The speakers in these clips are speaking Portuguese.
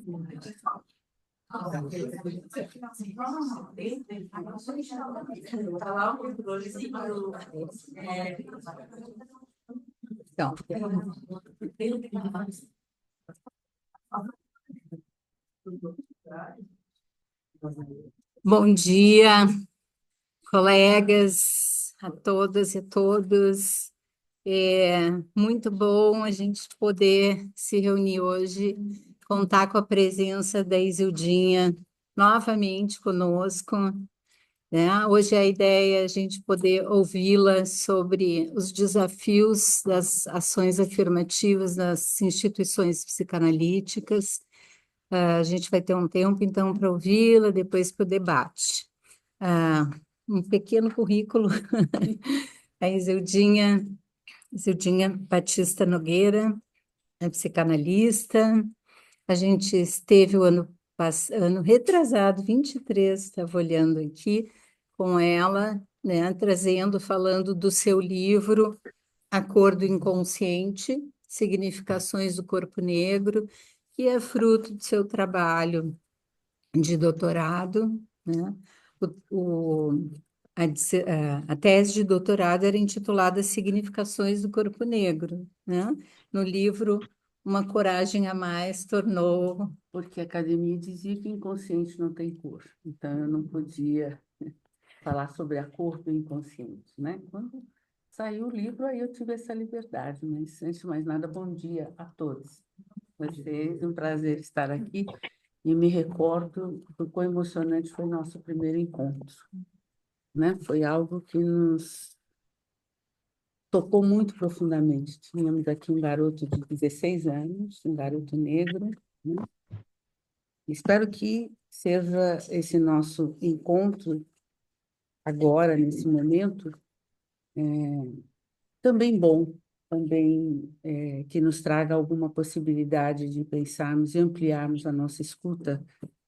Então, bom dia, colegas, a todas e a todos. É muito bom a gente poder se reunir hoje, contar com a presença da Isildinha novamente conosco, né? Hoje a ideia é a gente poder ouvi-la sobre os desafios das ações afirmativas nas instituições psicanalíticas. A gente vai ter um tempo, então, para ouvi-la, depois para o debate. Um pequeno currículo. A Isildinha Batista Nogueira é psicanalista. A gente esteve o ano retrasado, 23, estava olhando aqui, com ela, né, falando do seu livro Acordo Inconsciente, Significações do Corpo Negro, que é fruto do seu trabalho de doutorado, né? A tese de doutorado era intitulada Significações do Corpo Negro, né? No livro Uma Coragem a Mais tornou... Porque a academia dizia que inconsciente não tem cor, então eu não podia falar sobre a cor do inconsciente, né? Quando saiu o livro, aí eu tive essa liberdade, mas antes de mais nada, bom dia a todos. Vocês, um prazer estar aqui e me recordo do quão emocionante foi nosso primeiro encontro, né? Foi algo que nos tocou muito profundamente. Tínhamos aqui um garoto de 16 anos, um garoto negro, né? Espero que seja esse nosso encontro agora, nesse momento, também bom, também que nos traga alguma possibilidade de pensarmos e ampliarmos a nossa escuta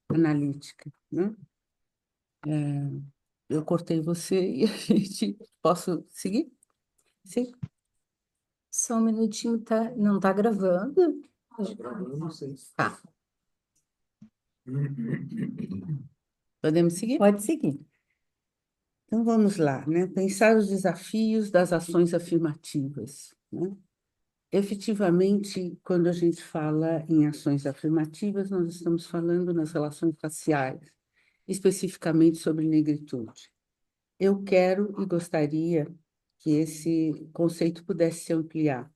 analítica, né? Eu cortei você e a gente... Posso seguir? Sim? Só um minutinho, não está gravando? Não sei. Tá, Podemos seguir? pode seguir. Então, vamos lá, né? Pensar os desafios das ações afirmativas, né? Efetivamente, quando a gente fala em ações afirmativas, nós estamos falando nas relações raciais, especificamente sobre negritude. Eu quero e gostaria que esse conceito pudesse se ampliar.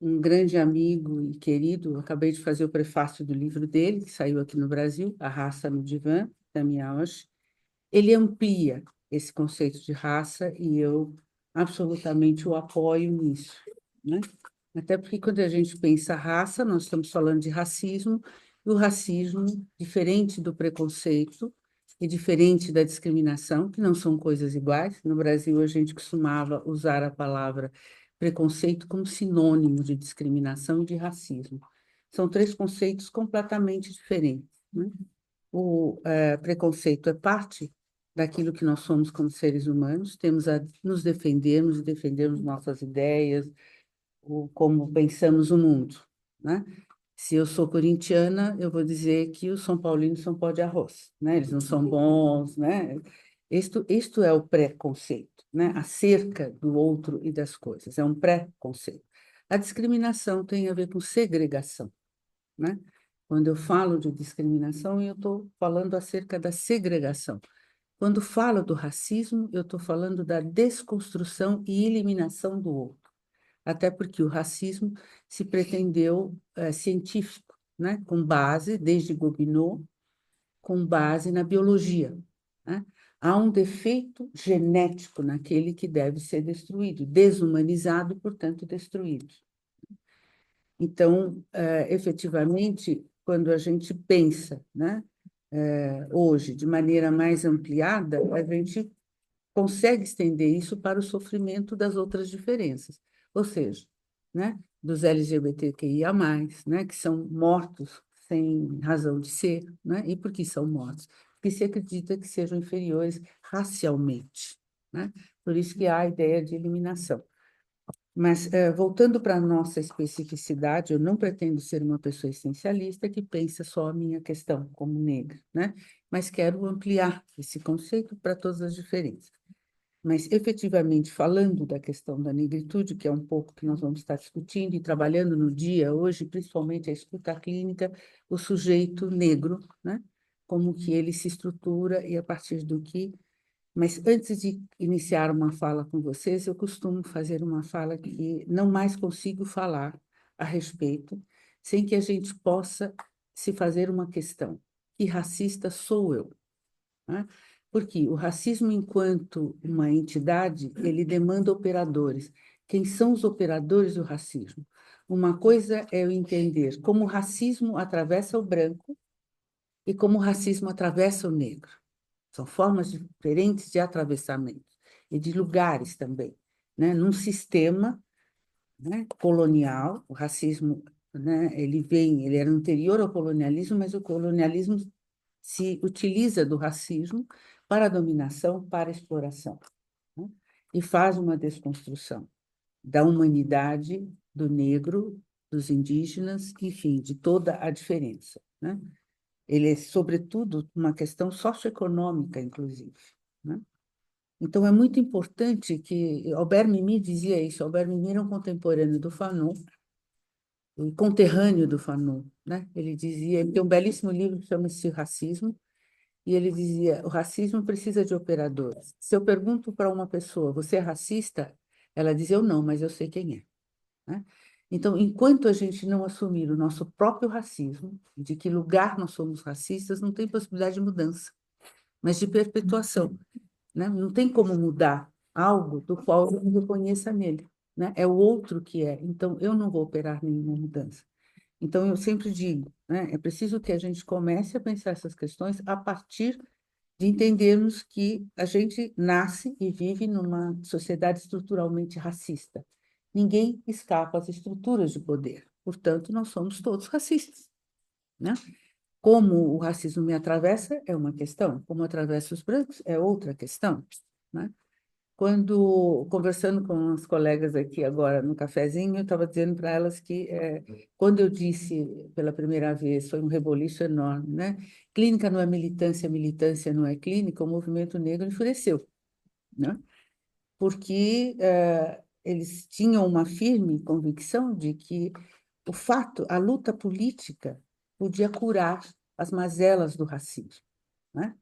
Um grande amigo e querido, acabei de fazer o prefácio do livro dele, que saiu aqui no Brasil, A Raça no Divã, da Miauch. Ele amplia esse conceito de raça e eu absolutamente o apoio nisso, né? Até porque quando a gente pensa raça, nós estamos falando de racismo, e o racismo, diferente do preconceito e diferente da discriminação, que não são coisas iguais. No Brasil, a gente costumava usar a palavra preconceito como sinônimo de discriminação e de racismo. São três conceitos completamente diferentes, né? O preconceito é parte daquilo que nós somos como seres humanos, temos a nos defendermos e defendermos nossas ideias, como pensamos o mundo, né? Se eu sou corintiana, eu vou dizer que os são paulinos são pó de arroz, né? Eles não são bons, né? Isto é o preconceito, né? Acerca do outro e das coisas, é um preconceito. A discriminação tem a ver com segregação, né? Quando eu falo de discriminação, eu estou falando acerca da segregação. Quando falo do racismo, eu estou falando da desconstrução e eliminação do outro. Até porque o racismo se pretendeu científico, né? Com base, desde Gobineau, com base na biologia, né? Há um defeito genético naquele que deve ser destruído, desumanizado, portanto, destruído. Então, efetivamente, quando a gente pensa, né, hoje, de maneira mais ampliada, a gente consegue estender isso para o sofrimento das outras diferenças, ou seja, né, dos LGBTQIA+, né, que são mortos sem razão de ser, né? E por que são mortos? Porque se acredita que sejam inferiores racialmente, né? Por isso que há a ideia de eliminação. Mas, voltando para a nossa especificidade, eu não pretendo ser uma pessoa essencialista que pensa só a minha questão como negra, né? Mas quero ampliar esse conceito para todas as diferenças. Mas, efetivamente, falando da questão da negritude, que é um pouco que nós vamos estar discutindo e trabalhando no dia hoje, principalmente a escuta clínica, o sujeito negro, né? Como que ele se estrutura e a partir do que. Mas antes de iniciar uma fala com vocês, eu costumo fazer uma fala que não mais consigo falar a respeito, sem que a gente possa se fazer uma questão: que racista sou eu? Né? Porque o racismo, enquanto uma entidade, ele demanda operadores. Quem são os operadores do racismo? Uma coisa é eu entender como o racismo atravessa o branco e como o racismo atravessa o negro. São formas diferentes de atravessamento e de lugares também, né? Num sistema, né, colonial, o racismo, né, ele era anterior ao colonialismo, mas o colonialismo se utiliza do racismo para a dominação, para a exploração, né? E faz uma desconstrução da humanidade, do negro, dos indígenas, enfim, de toda a diferença, né? Ele é, sobretudo, uma questão socioeconômica, inclusive, né? Então, é muito importante que... Albert Memmi dizia isso. Albert Memmi era um contemporâneo do Fanon, um conterrâneo do Fanon, né? Ele dizia... Ele tem um belíssimo livro que chama-se Racismo, e ele dizia: o racismo precisa de operadores. Se eu pergunto para uma pessoa, você é racista? Ela diz, eu não, mas eu sei quem é, né? Então, enquanto a gente não assumir o nosso próprio racismo, de que lugar nós somos racistas, não tem possibilidade de mudança, mas de perpetuação, né? Não tem como mudar algo do qual eu não reconheça nele, né? É o outro que é. Então, eu não vou operar nenhuma mudança. Então, eu sempre digo, né, é preciso que a gente comece a pensar essas questões a partir de entendermos que a gente nasce e vive numa sociedade estruturalmente racista. Ninguém escapa às estruturas de poder. Portanto, nós somos todos racistas, né? Como o racismo me atravessa é uma questão, como atravessa os brancos é outra questão, né? Quando, conversando com as colegas aqui agora no cafezinho, eu estava dizendo para elas que, quando eu disse pela primeira vez, foi um reboliço enorme, né? Clínica não é militância, militância não é clínica, o movimento negro enfureceu, né? Porque eles tinham uma firme convicção de que o fato, a luta política podia curar as mazelas do racismo, né?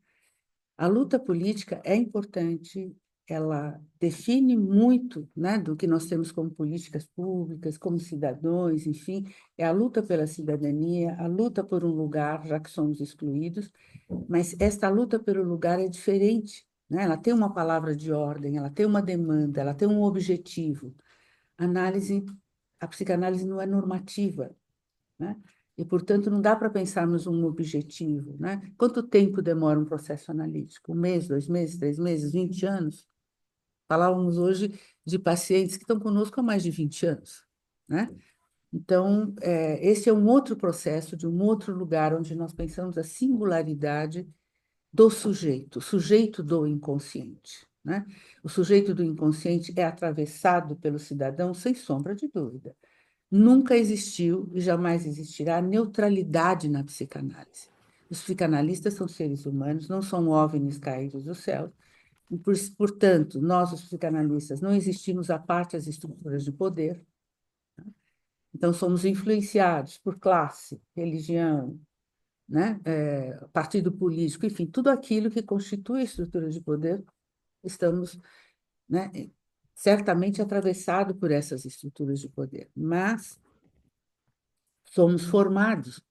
A luta política é importante, ela define muito, né, do que nós temos como políticas públicas, como cidadãos, enfim, é a luta pela cidadania, a luta por um lugar, já que somos excluídos, mas esta luta pelo lugar é diferente, né? Ela tem uma palavra de ordem, ela tem uma demanda, ela tem um objetivo. Análise, a psicanálise não é normativa, né? E, portanto, não dá para pensarmos um objetivo, né? Quanto tempo demora um processo analítico? Um mês, 2 meses, 3 meses, 20 anos? Falávamos hoje de pacientes que estão conosco há mais de 20 anos, né? Então, esse é um outro processo de um outro lugar onde nós pensamos a singularidade do sujeito, o sujeito do inconsciente, né? O sujeito do inconsciente é atravessado pelo cidadão, sem sombra de dúvida. Nunca existiu e jamais existirá neutralidade na psicanálise. Os psicanalistas são seres humanos, não são OVNIs caídos do céu. E, portanto, nós, os psicanalistas, não existimos à parte das estruturas de poder. Então, somos influenciados por classe, religião, né? Partido político, enfim, tudo aquilo que constitui a estrutura de poder, estamos, né, certamente atravessados por essas estruturas de poder. Mas somos formados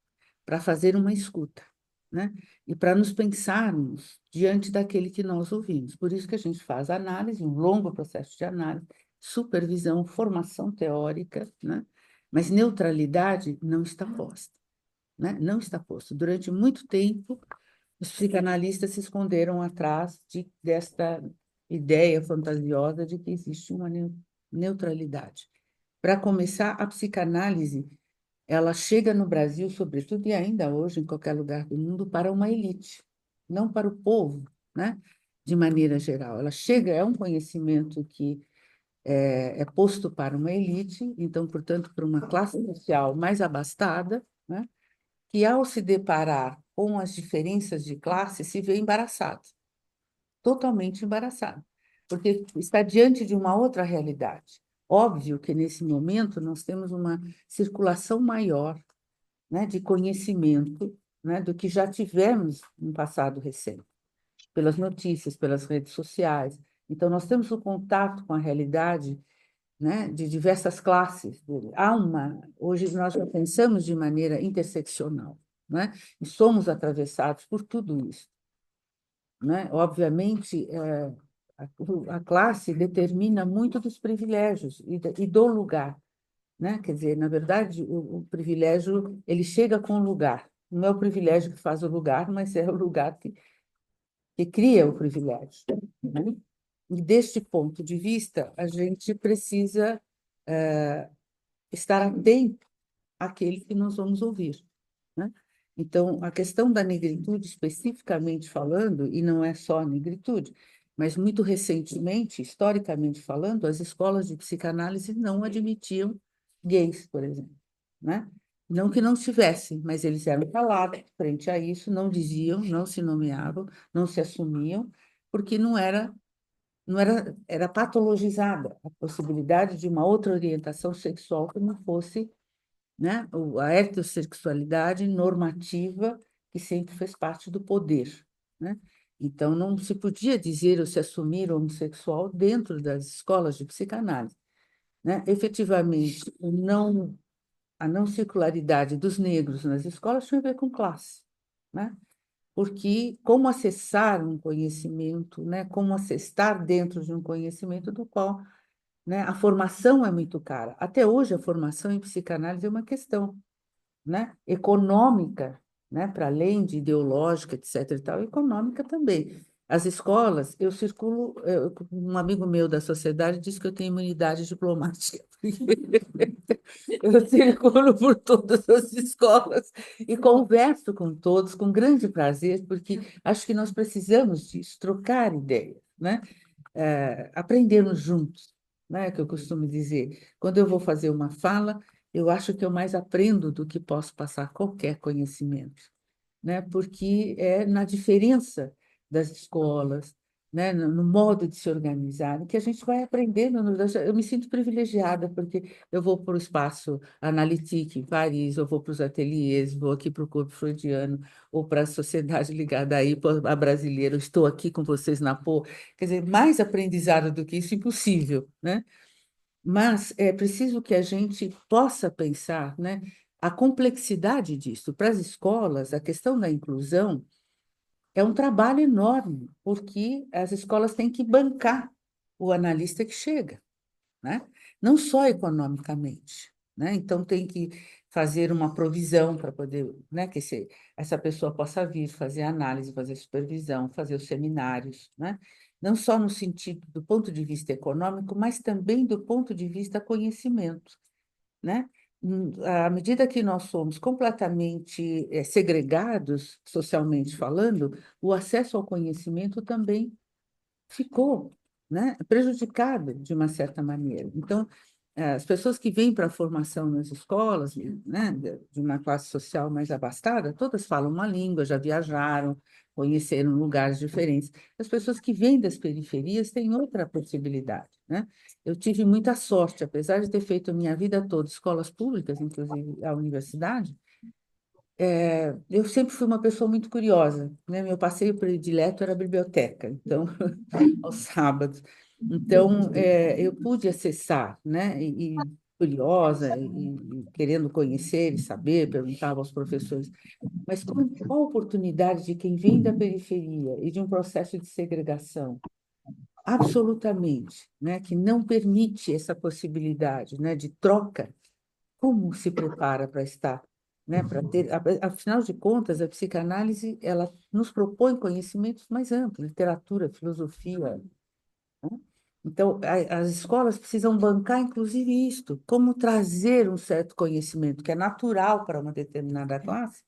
para fazer uma escuta, né? E para nos pensarmos diante daquele que nós ouvimos. Por isso que a gente faz análise, um longo processo de análise, supervisão, formação teórica, né? Mas neutralidade não está posta, né? Não está posto. Durante muito tempo, os psicanalistas se esconderam atrás desta ideia fantasiosa de que existe uma neutralidade. Para começar, a psicanálise ela chega no Brasil, sobretudo, e ainda hoje, em qualquer lugar do mundo, para uma elite, não para o povo, né? De maneira geral. Ela chega, é um conhecimento que é posto para uma elite, então, portanto, para uma classe social mais abastada, né, que, ao se deparar com as diferenças de classe, se vê embaraçado, totalmente embaraçado, porque está diante de uma outra realidade. Óbvio que, nesse momento, nós temos uma circulação maior, né, de conhecimento, né, do que já tivemos no passado recente, pelas notícias, pelas redes sociais. Então, nós temos o contato com a realidade, né, de diversas classes. Hoje nós já pensamos de maneira interseccional, né, e somos atravessados por tudo isso, né? Obviamente, a classe determina muito dos privilégios e do lugar, né? Quer dizer, na verdade, o privilégio ele chega com o lugar. Não é o privilégio que faz o lugar, mas é o lugar que cria o privilégio, né? E deste ponto de vista, a gente precisa estar atento àquele que nós vamos ouvir, né? Então, a questão da negritude, especificamente falando, e não é só a negritude, mas muito recentemente, historicamente falando, as escolas de psicanálise não admitiam gays, por exemplo, né? Não que não tivessem, mas eles eram calados frente a isso, não diziam, não se nomeavam, não se assumiam, porque era patologizada a possibilidade de uma outra orientação sexual que não fosse, né, a heterossexualidade normativa que sempre fez parte do poder, né? Então, não se podia dizer ou se assumir homossexual dentro das escolas de psicanálise, né? Efetivamente, a não circularidade dos negros nas escolas tinha a ver com classe, né? Porque como acessar um conhecimento, né? Como estar dentro de um conhecimento do qual, né, a formação é muito cara. Até hoje, a formação em psicanálise é uma questão, né, econômica, né, para além de ideológica, etc. e tal, econômica também. As escolas, um amigo meu da sociedade disse que eu tenho imunidade diplomática. Eu circulo por todas as escolas e converso com todos com grande prazer, porque acho que nós precisamos disso, trocar ideias, né? Aprendermos juntos, né? Que eu costumo dizer. Quando eu vou fazer uma fala, eu acho que eu mais aprendo do que posso passar qualquer conhecimento, né? Porque é na diferença das escolas, né? No modo de se organizar, que a gente vai aprendendo. Eu me sinto privilegiada, porque eu vou para o espaço Analytique, em Paris, eu vou para os ateliês, vou aqui para o Corpo Freudiano, ou para a sociedade ligada aí, a brasileira, eu estou aqui com vocês na Pô. Quer dizer, mais aprendizado do que isso, impossível, né? Mas é preciso que a gente possa pensar, né, a complexidade disso. Para as escolas, a questão da inclusão é um trabalho enorme, porque as escolas têm que bancar o analista que chega, né? Não só economicamente, né? Então, tem que fazer uma provisão para poder, né, que essa pessoa possa vir fazer análise, fazer supervisão, fazer os seminários, né? Não só no sentido do ponto de vista econômico, mas também do ponto de vista conhecimento, né? À medida que nós somos completamente segregados, socialmente falando, o acesso ao conhecimento também ficou, né, prejudicada de uma certa maneira. Então, as pessoas que vêm para a formação nas escolas, né, de uma classe social mais abastada, todas falam uma língua, já viajaram, conheceram lugares diferentes. As pessoas que vêm das periferias têm outra possibilidade, né? Eu tive muita sorte, apesar de ter feito a minha vida toda escolas públicas, inclusive a universidade, eu sempre fui uma pessoa muito curiosa, né? Meu passeio predileto era a biblioteca, então, aos sábados. Então, eu pude acessar, né? E curiosa, e querendo conhecer e saber, perguntava aos professores, mas qual a oportunidade de quem vem da periferia e de um processo de segregação? Absolutamente, né? Que não permite essa possibilidade, né? De troca. Como se prepara para estar, né? Para ter, afinal de contas, a psicanálise ela nos propõe conhecimentos mais amplos, literatura, filosofia, né? Então, as escolas precisam bancar, inclusive, isto, como trazer um certo conhecimento que é natural para uma determinada classe,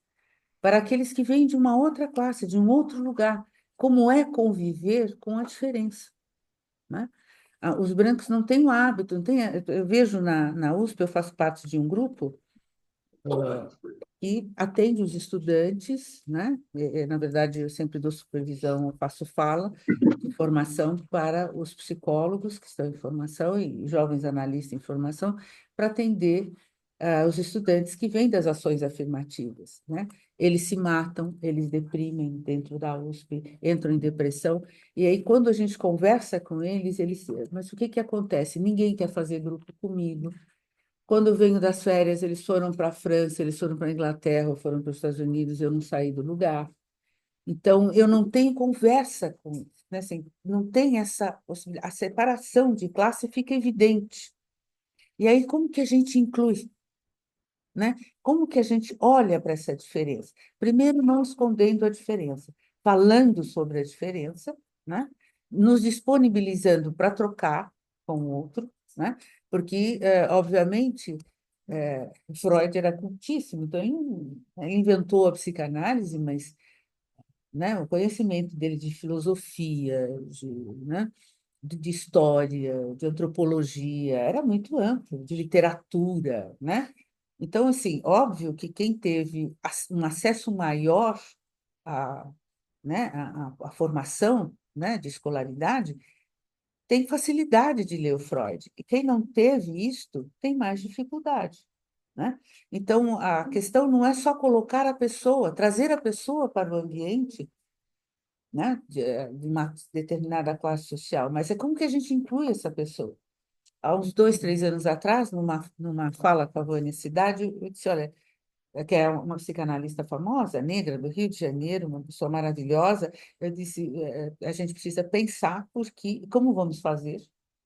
para aqueles que vêm de uma outra classe, de um outro lugar, como é conviver com a diferença, né? Os brancos não têm o hábito, não têm, eu vejo na USP, eu faço parte de um grupo que atende os estudantes, né? Na verdade, eu sempre dou supervisão, eu faço fala de formação para os psicólogos que estão em formação e jovens analistas em formação, para atender os estudantes que vêm das ações afirmativas, né? Eles se matam, eles deprimem dentro da USP, entram em depressão, e aí quando a gente conversa com eles, mas o que que acontece? Ninguém quer fazer grupo comigo. Quando eu venho das férias, eles foram para a França, eles foram para a Inglaterra, foram para os Estados Unidos, eu não saí do lugar. Então, eu não tenho conversa com eles, né? Assim, não tem essa possibilidade. A separação de classe fica evidente. E aí, como que a gente inclui, né? Como que a gente olha para essa diferença? Primeiro, não escondendo a diferença, falando sobre a diferença, né? Nos disponibilizando para trocar com o outro, né? Porque, obviamente, Freud era cultíssimo, então ele inventou a psicanálise, mas, né, o conhecimento dele de filosofia, né, de história, de antropologia, era muito amplo, de literatura, né? Então, assim, óbvio que quem teve um acesso maior à, né, à formação, né, de escolaridade, tem facilidade de ler o Freud. E quem não teve isto tem mais dificuldade, né? Então, a questão não é só colocar a pessoa, trazer a pessoa para o ambiente, né, de uma determinada classe social, mas é como que a gente inclui essa pessoa. Há uns 2, 3 anos atrás, numa fala com a Vânia Cidade, eu disse, olha, que é uma psicanalista famosa, negra, do Rio de Janeiro, uma pessoa maravilhosa, eu disse, a gente precisa pensar como vamos fazer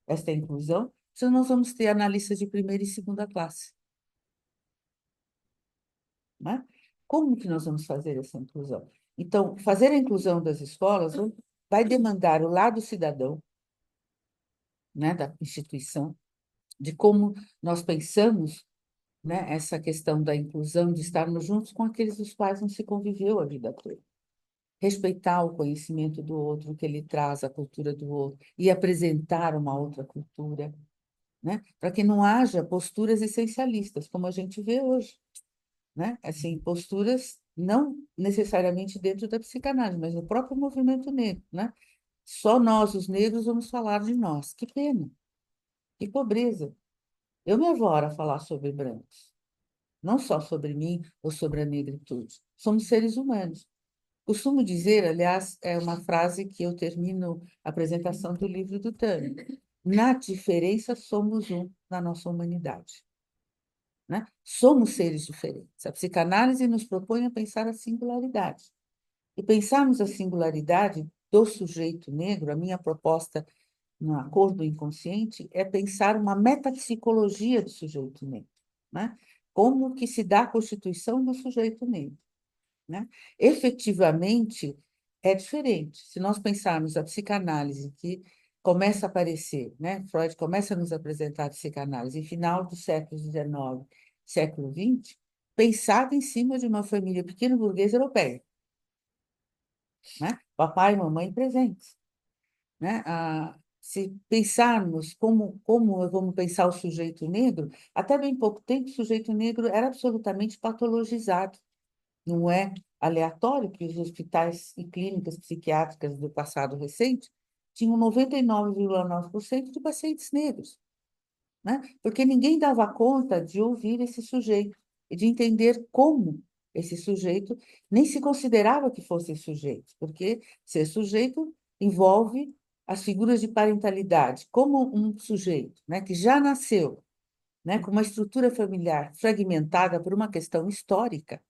esta inclusão, se nós vamos ter analistas de primeira e segunda classe, né? Como que nós vamos fazer essa inclusão? Então, fazer a inclusão das escolas vai demandar o lado cidadão, né, da instituição, de como nós pensamos, né, essa questão da inclusão, de estarmos juntos com aqueles dos quais não se conviveu a vida toda. Respeitar o conhecimento do outro, o que ele traz, a cultura do outro, e apresentar uma outra cultura, né? Para que não haja posturas essencialistas, como a gente vê hoje, né? Assim, posturas não necessariamente dentro da psicanálise, mas no próprio movimento negro, né? Só nós, os negros, vamos falar de nós. Que pena, que pobreza. Eu me avoro a falar sobre brancos, não só sobre mim ou sobre a negritude. Somos seres humanos. Costumo dizer, aliás, é uma frase que eu termino a apresentação do livro do Tânia: na diferença somos um na nossa humanidade, né? Somos seres diferentes. A psicanálise nos propõe a pensar a singularidade. E pensarmos a singularidade do sujeito negro, a minha proposta no Acordo Inconsciente, é pensar uma metapsicologia do sujeito negro, né? Como que se dá a constituição do sujeito negro, né? Efetivamente, é diferente. Se nós pensarmos a psicanálise que começa a aparecer, né? Freud começa a nos apresentar a psicanálise em final do século XIX, século XX, pensada em cima de uma família pequena burguesa europeia, né? Papai e mamãe presentes, né? Se pensarmos como vamos pensar o sujeito negro, até bem pouco tempo o sujeito negro era absolutamente patologizado. Não é aleatório que os hospitais e clínicas psiquiátricas do passado recente tinham 99,9% de pacientes negros, né? Porque ninguém dava conta de ouvir esse sujeito e de entender como esse sujeito nem se considerava que fosse sujeito, porque ser sujeito envolve as figuras de parentalidade, como um sujeito, né, que já nasceu, né, com uma estrutura familiar fragmentada por uma questão histórica.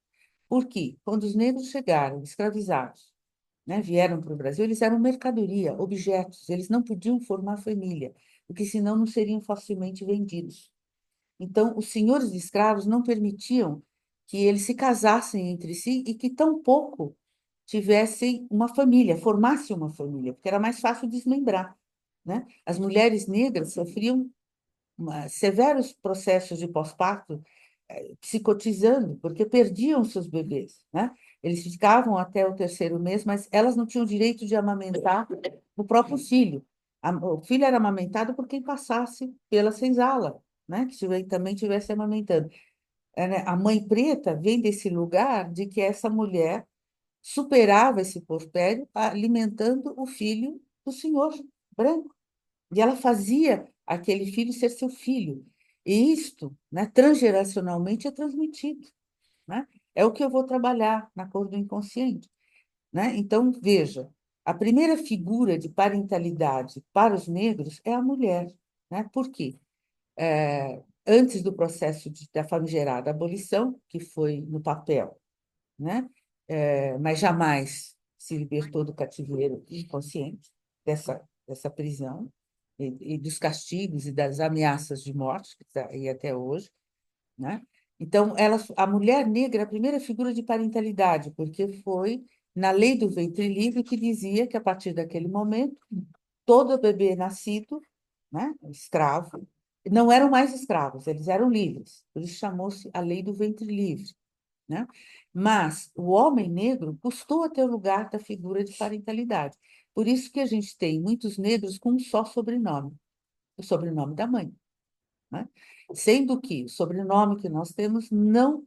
Porque quando os negros chegaram, escravizados, né, vieram para o Brasil, eles eram mercadoria, objetos, eles não podiam formar família, porque senão não seriam facilmente vendidos. Então, os senhores de escravos não permitiam que eles se casassem entre si e que tampouco tivessem uma família, formassem uma família, porque era mais fácil desmembrar, né? As mulheres negras sofriam severos processos de pós-parto, psicotizando, porque perdiam seus bebês, né? Eles ficavam até o terceiro mês, mas elas não tinham direito de amamentar o próprio filho. O filho era amamentado por quem passasse pela senzala, né? Também estivesse amamentando. Né? A mãe preta vem desse lugar de que essa mulher superava esse porpério alimentando o filho do senhor branco. E ela fazia aquele filho ser seu filho. E isto, né, transgeracionalmente, é transmitido. Né? É o que eu vou trabalhar na cor do inconsciente. Né? Então, veja, a primeira figura de parentalidade para os negros é a mulher. Né? Por quê? Antes do processo da famigerada abolição, que foi no papel, né? Mas jamais se libertou do cativeiro inconsciente, dessa prisão, e dos castigos e das ameaças de morte, que está aí até hoje. Né? Então, a mulher negra é a primeira figura de parentalidade, porque foi na lei do ventre livre que dizia que, a partir daquele momento, todo bebê nascido, né, escravo, não eram mais escravos, eles eram livres. Por isso chamou-se a lei do ventre livre. Né? Mas o homem negro custou a ter o lugar da figura de parentalidade. Por isso que a gente tem muitos negros com um só sobrenome, o sobrenome da mãe. Né? Sendo que o sobrenome que nós temos não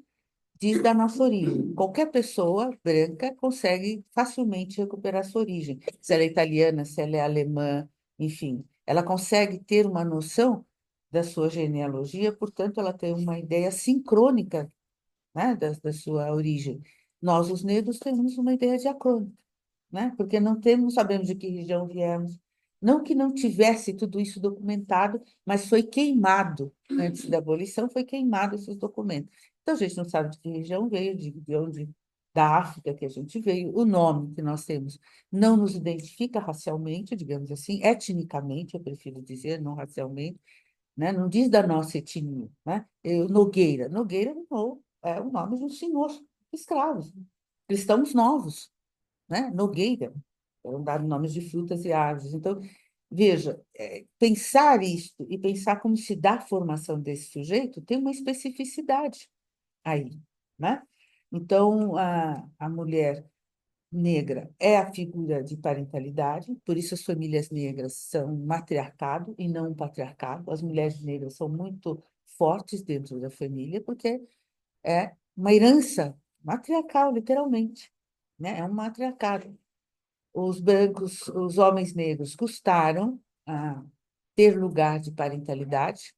diz da nossa origem. Qualquer pessoa branca consegue facilmente recuperar sua origem. Se ela é italiana, se ela é alemã, enfim, ela consegue ter uma noção da sua genealogia, portanto, ela tem uma ideia sincrônica, né, da sua origem. Nós, os negros, temos uma ideia diacrônica, né? Porque não temos, sabemos de que região viemos. Não que não tivesse tudo isso documentado, mas foi queimado, antes da abolição, foi queimado esses documentos. Então, a gente não sabe de que região veio, de onde, da África que a gente veio, o nome que nós temos não nos identifica racialmente, digamos assim, etnicamente, eu prefiro dizer, não racialmente, né? Não diz da nossa etnia. Né? Nogueira. Nogueira é o nome de um senhor escravos, cristãos novos, né? Nogueira, eram dados nomes de frutas e árvores. Então, veja, pensar isto e pensar como se dá a formação desse sujeito tem uma especificidade aí, né? Então, a mulher negra é a figura de parentalidade, por isso as famílias negras são um matriarcado e não um patriarcado. As mulheres negras são muito fortes dentro da família, porque é uma herança matriarcal, literalmente, né? É um matriarcado. Os brancos, os homens negros custaram a ter lugar de parentalidade,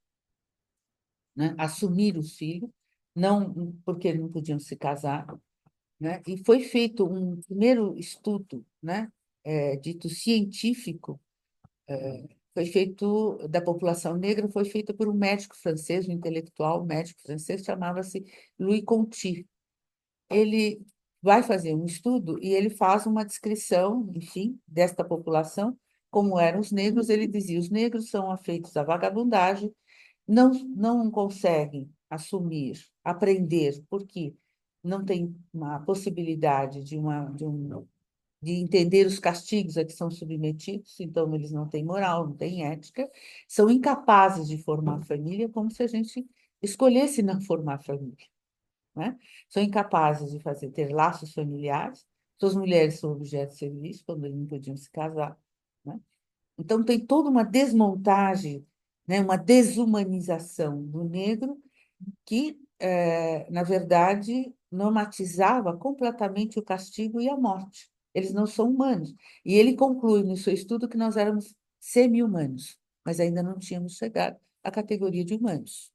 né? Assumir o filho, não porque não podiam se casar, né? E foi feito um primeiro estudo, né, dito científico, foi feito da população negra, foi feito por um médico francês, um intelectual, um médico francês, chamava-se Louis Conti. Ele vai fazer um estudo e ele faz uma descrição, enfim, desta população, como eram os negros. Ele dizia: os negros são afeitos à vagabundagem, não conseguem assumir, aprender, porque não tem uma possibilidade de entender os castigos a que são submetidos, então eles não têm moral, não têm ética, são incapazes de formar família, como se a gente escolhesse não formar família. Né? São incapazes de ter laços familiares, suas mulheres são objeto de serviço, quando eles não podiam se casar. Né? Então, tem toda uma desmontagem, né, uma desumanização do negro que, na verdade, normatizava completamente o castigo e a morte. Eles não são humanos. E ele conclui no seu estudo que nós éramos semi-humanos, mas ainda não tínhamos chegado à categoria de humanos.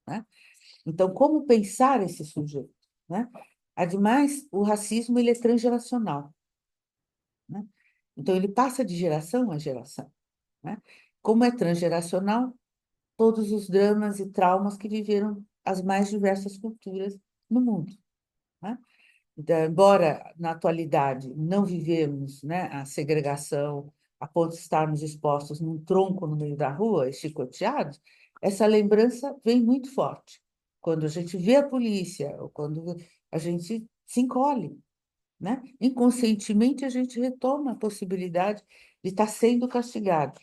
Né? Então, como pensar esse sujeito? Né? Ademais, o racismo ele é transgeracional. Né? Então, ele passa de geração a geração. Né? Como é transgeracional, todos os dramas e traumas que viveram as mais diversas culturas no mundo. Né? Então, embora na atualidade não vivemos, né, a segregação a ponto de estarmos expostos num tronco no meio da rua, chicoteados, essa lembrança vem muito forte. Quando a gente vê a polícia, ou quando a gente se encolhe, né? Inconscientemente, a gente retoma a possibilidade de estar sendo castigado.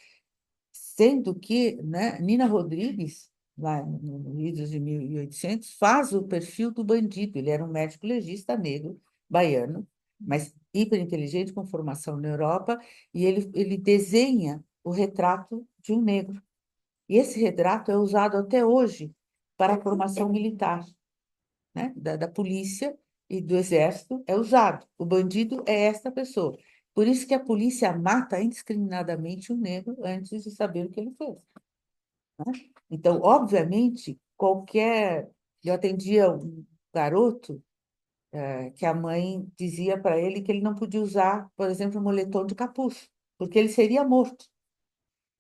Sendo que, né, Nina Rodrigues, lá no Livros de 1800, faz o perfil do bandido. Ele era um médico legista negro, baiano, mas hiperinteligente, com formação na Europa, e ele desenha o retrato de um negro. E esse retrato é usado até hoje para a formação militar, né? Da polícia e do exército é usado. O bandido é esta pessoa. Por isso que a polícia mata indiscriminadamente o negro antes de saber o que ele fez, né? Então, obviamente, qualquer. Eu atendia um garoto que a mãe dizia para ele que ele não podia usar, por exemplo, um moletom de capuz, porque ele seria morto.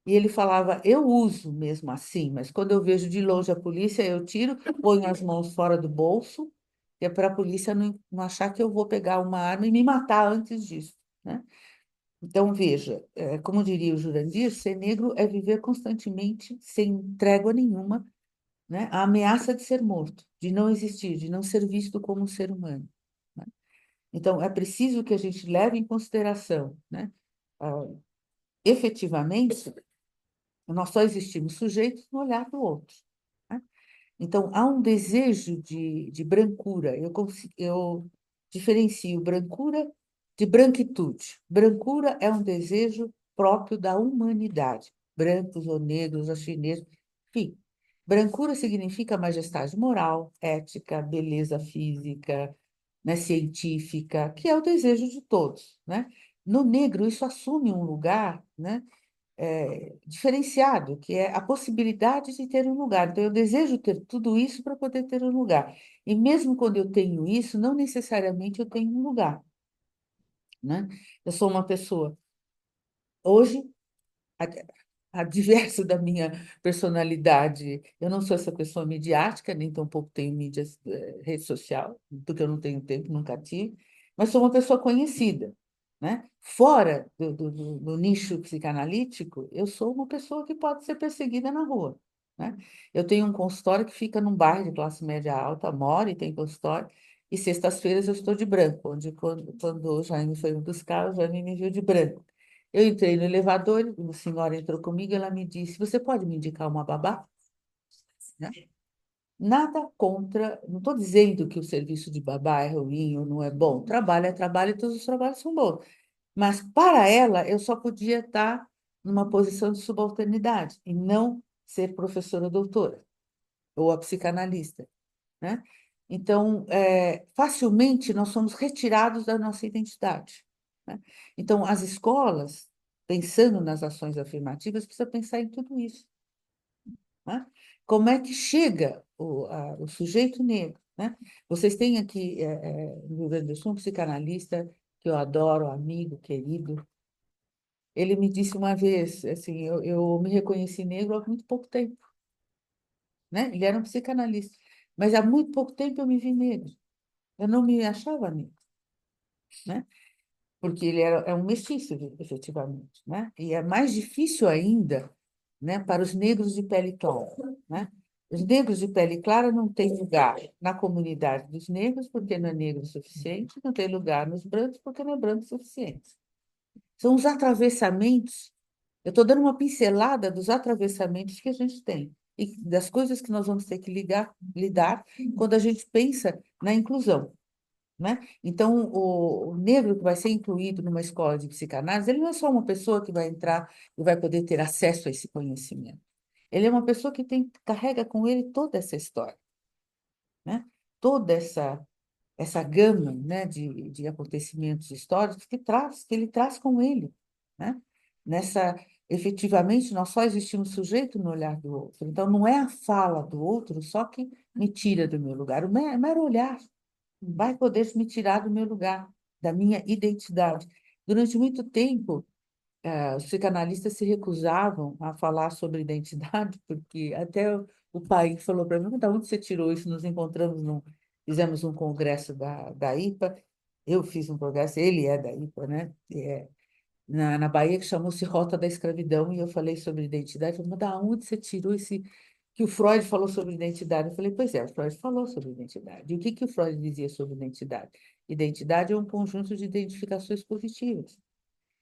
E ele falava, eu uso mesmo assim, mas quando eu vejo de longe a polícia, eu tiro, ponho as mãos fora do bolso, que é para a polícia não achar que eu vou pegar uma arma e me matar antes disso, né? Então, veja, como diria o Jurandir, ser negro é viver constantemente, sem trégua nenhuma, né? A ameaça de ser morto, de não existir, de não ser visto como um ser humano, né? Então, é preciso que a gente leve em consideração, né? Ah, efetivamente, nós só existimos sujeitos no olhar do outro, né? Então, há um desejo de brancura. Eu diferencio brancura de branquitude. Brancura é um desejo próprio da humanidade, brancos ou negros ou chineses, enfim. Brancura significa majestade moral, ética, beleza física, né, científica, que é o desejo de todos, né? No negro, isso assume um lugar, né, diferenciado, que é a possibilidade de ter um lugar. Então, eu desejo ter tudo isso para poder ter um lugar. E mesmo quando eu tenho isso, não necessariamente eu tenho um lugar, né? Eu sou uma pessoa. Hoje, adverso da minha personalidade. Eu não sou essa pessoa midiática, nem tampouco tenho mídia, rede social, porque eu não tenho tempo, nunca tive, mas sou uma pessoa conhecida, né? Fora do nicho psicanalítico, eu sou uma pessoa que pode ser perseguida na rua, né? Eu tenho um consultório que fica num bairro de classe média alta, moro e tem consultório, e sextas-feiras eu estou de branco, onde quando o Jaime foi um dos carros, o Jaime me viu de branco. Eu entrei no elevador, uma senhora entrou comigo, ela me disse, você pode me indicar uma babá? Né? Nada contra, não estou dizendo que o serviço de babá é ruim ou não é bom. Trabalho é trabalho e todos os trabalhos são bons. Mas para ela, eu só podia estar numa posição de subalternidade e não ser professora doutora ou a psicanalista, né? Então, facilmente nós somos retirados da nossa identidade, né? Então, as escolas, pensando nas ações afirmativas, precisa pensar em tudo isso, né? Como é que chega o sujeito negro, né? Vocês têm aqui, no Rio Grande do Sul, um psicanalista que eu adoro, amigo, querido. Ele me disse uma vez, assim, eu me reconheci negro há muito pouco tempo, né? Ele era um psicanalista, mas há muito pouco tempo eu me vi negro. Eu não me achava negro, né? Porque ele é um mestiço, efetivamente, né? E é mais difícil ainda, né, para os negros de pele clara, né? Os negros de pele clara não têm lugar na comunidade dos negros porque não é negro o suficiente, não tem lugar nos brancos porque não é branco o suficiente. São os atravessamentos. Eu estou dando uma pincelada dos atravessamentos que a gente tem e das coisas que nós vamos ter que lidar quando a gente pensa na inclusão, né? Então, o negro que vai ser incluído numa escola de psicanálise, ele não é só uma pessoa que vai entrar e vai poder ter acesso a esse conhecimento. Ele é uma pessoa que carrega com ele toda essa história, né? Toda essa gama, né, de acontecimentos históricos que ele traz com ele, né? Efetivamente, nós só existimos sujeito no olhar do outro. Então, não é a fala do outro só que me tira do meu lugar, o mero olhar vai poder me tirar do meu lugar, da minha identidade. Durante muito tempo, os psicanalistas se recusavam a falar sobre identidade, porque até o pai falou para mim, da onde você tirou isso? Nos encontramos, fizemos um congresso da IPA, eu fiz um congresso, ele é da IPA, né? Na Bahia, que chamou-se Rota da Escravidão, e eu falei sobre identidade. Ele falou, mas da onde você tirou esse que o Freud falou sobre identidade? Eu falei, pois é, o Freud falou sobre identidade. E o que o Freud dizia sobre identidade? Identidade é um conjunto de identificações positivas.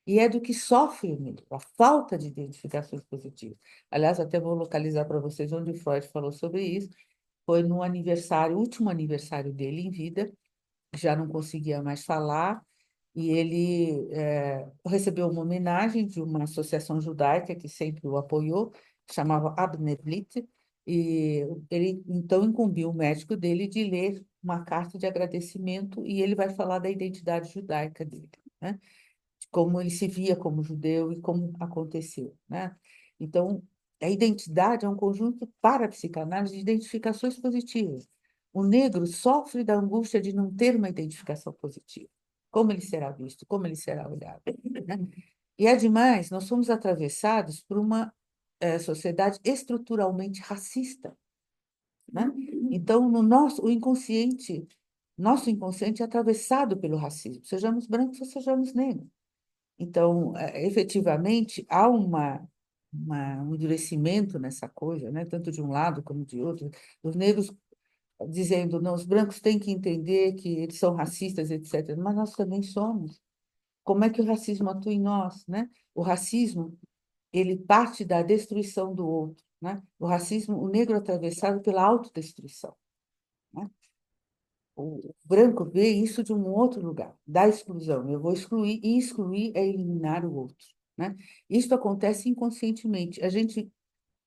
E é do que sofre o negro, a falta de identificações positivas. Aliás, até vou localizar para vocês onde o Freud falou sobre isso. Foi no aniversário, último aniversário dele em vida, já não conseguia mais falar, e ele recebeu uma homenagem de uma associação judaica que sempre o apoiou, que chamava Abner Blit, e ele então incumbiu o médico dele de ler uma carta de agradecimento e ele vai falar da identidade judaica dele, né? De como ele se via como judeu e como aconteceu, né? Então, a identidade é um conjunto para a psicanálise de identificações positivas. O negro sofre da angústia de não ter uma identificação positiva. Como ele será visto, como ele será olhado, né? E, ademais, nós somos atravessados por uma sociedade estruturalmente racista, né? Então, no nosso, o inconsciente, nosso inconsciente é atravessado pelo racismo, sejamos brancos ou sejamos negros. Então, efetivamente, há um endurecimento nessa coisa, né? Tanto de um lado como de outro. Os negros dizendo, não, os brancos têm que entender que eles são racistas, etc. Mas nós também somos. Como é que o racismo atua em nós, né? O racismo, ele parte da destruição do outro, né? O racismo, o negro é atravessado pela autodestruição, né? O branco vê isso de um outro lugar, da exclusão. Eu vou excluir, e excluir é eliminar o outro, né? Isso acontece inconscientemente. A gente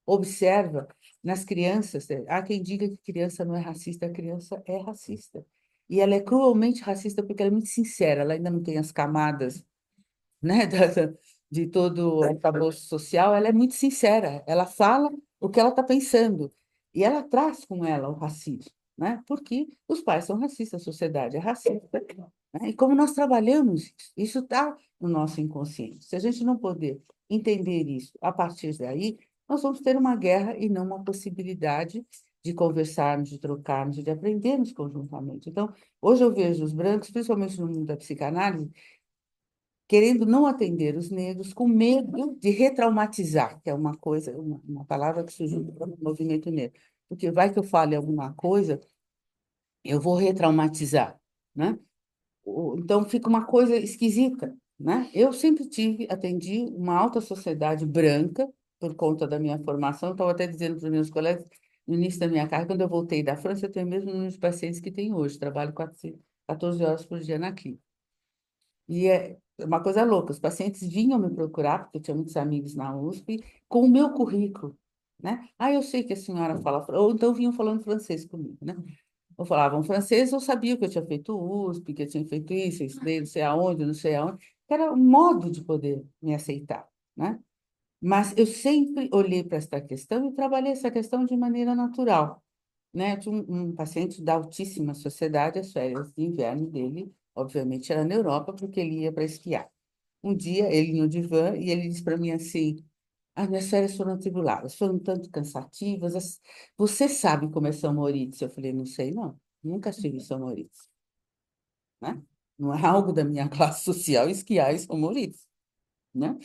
observa nas crianças, há quem diga que criança não é racista, a criança é racista. E ela é cruelmente racista porque ela é muito sincera, ela ainda não tem as camadas, né, de todo o arcabouço social, ela é muito sincera, ela fala o que ela está pensando, e ela traz com ela o racismo, né, porque os pais são racistas, a sociedade é racista, né, e como nós trabalhamos isso está no nosso inconsciente. Se a gente não poder entender isso a partir daí, nós vamos ter uma guerra e não uma possibilidade de conversarmos, de trocarmos, de aprendermos conjuntamente. Então, hoje eu vejo os brancos, principalmente no mundo da psicanálise, querendo não atender os negros, com medo de retraumatizar, que é uma coisa, uma palavra que surgiu do movimento negro. Porque vai que eu fale alguma coisa, eu vou retraumatizar, né? Então fica uma coisa esquisita, né? Eu sempre atendi uma alta sociedade branca, por conta da minha formação. Eu estava até dizendo para os meus colegas, no início da minha carreira, quando eu voltei da França, eu tenho o mesmo número de pacientes que tenho hoje, trabalho 14 horas por dia na clínica. E é uma coisa louca, os pacientes vinham me procurar, porque eu tinha muitos amigos na USP, com o meu currículo, né? Ah, eu sei que a senhora fala, ou então vinham falando francês comigo, né? Ou falavam francês, eu sabia que eu tinha feito USP, que eu tinha feito isso, eu estudei não sei aonde, não sei aonde, que era um modo de poder me aceitar, né? Mas eu sempre olhei para esta questão e trabalhei essa questão de maneira natural, né? Tinha um paciente da altíssima sociedade, as férias de inverno dele, obviamente, era na Europa, porque ele ia para esquiar. Um dia, ele no divã, e ele disse para mim assim, as minhas férias foram atribuladas, foram tanto cansativas. Você sabe como é São Moritz? Eu falei, não sei, não. Nunca estive em São Moritz, né? Não é algo da minha classe social esquiar em São Moritz, né?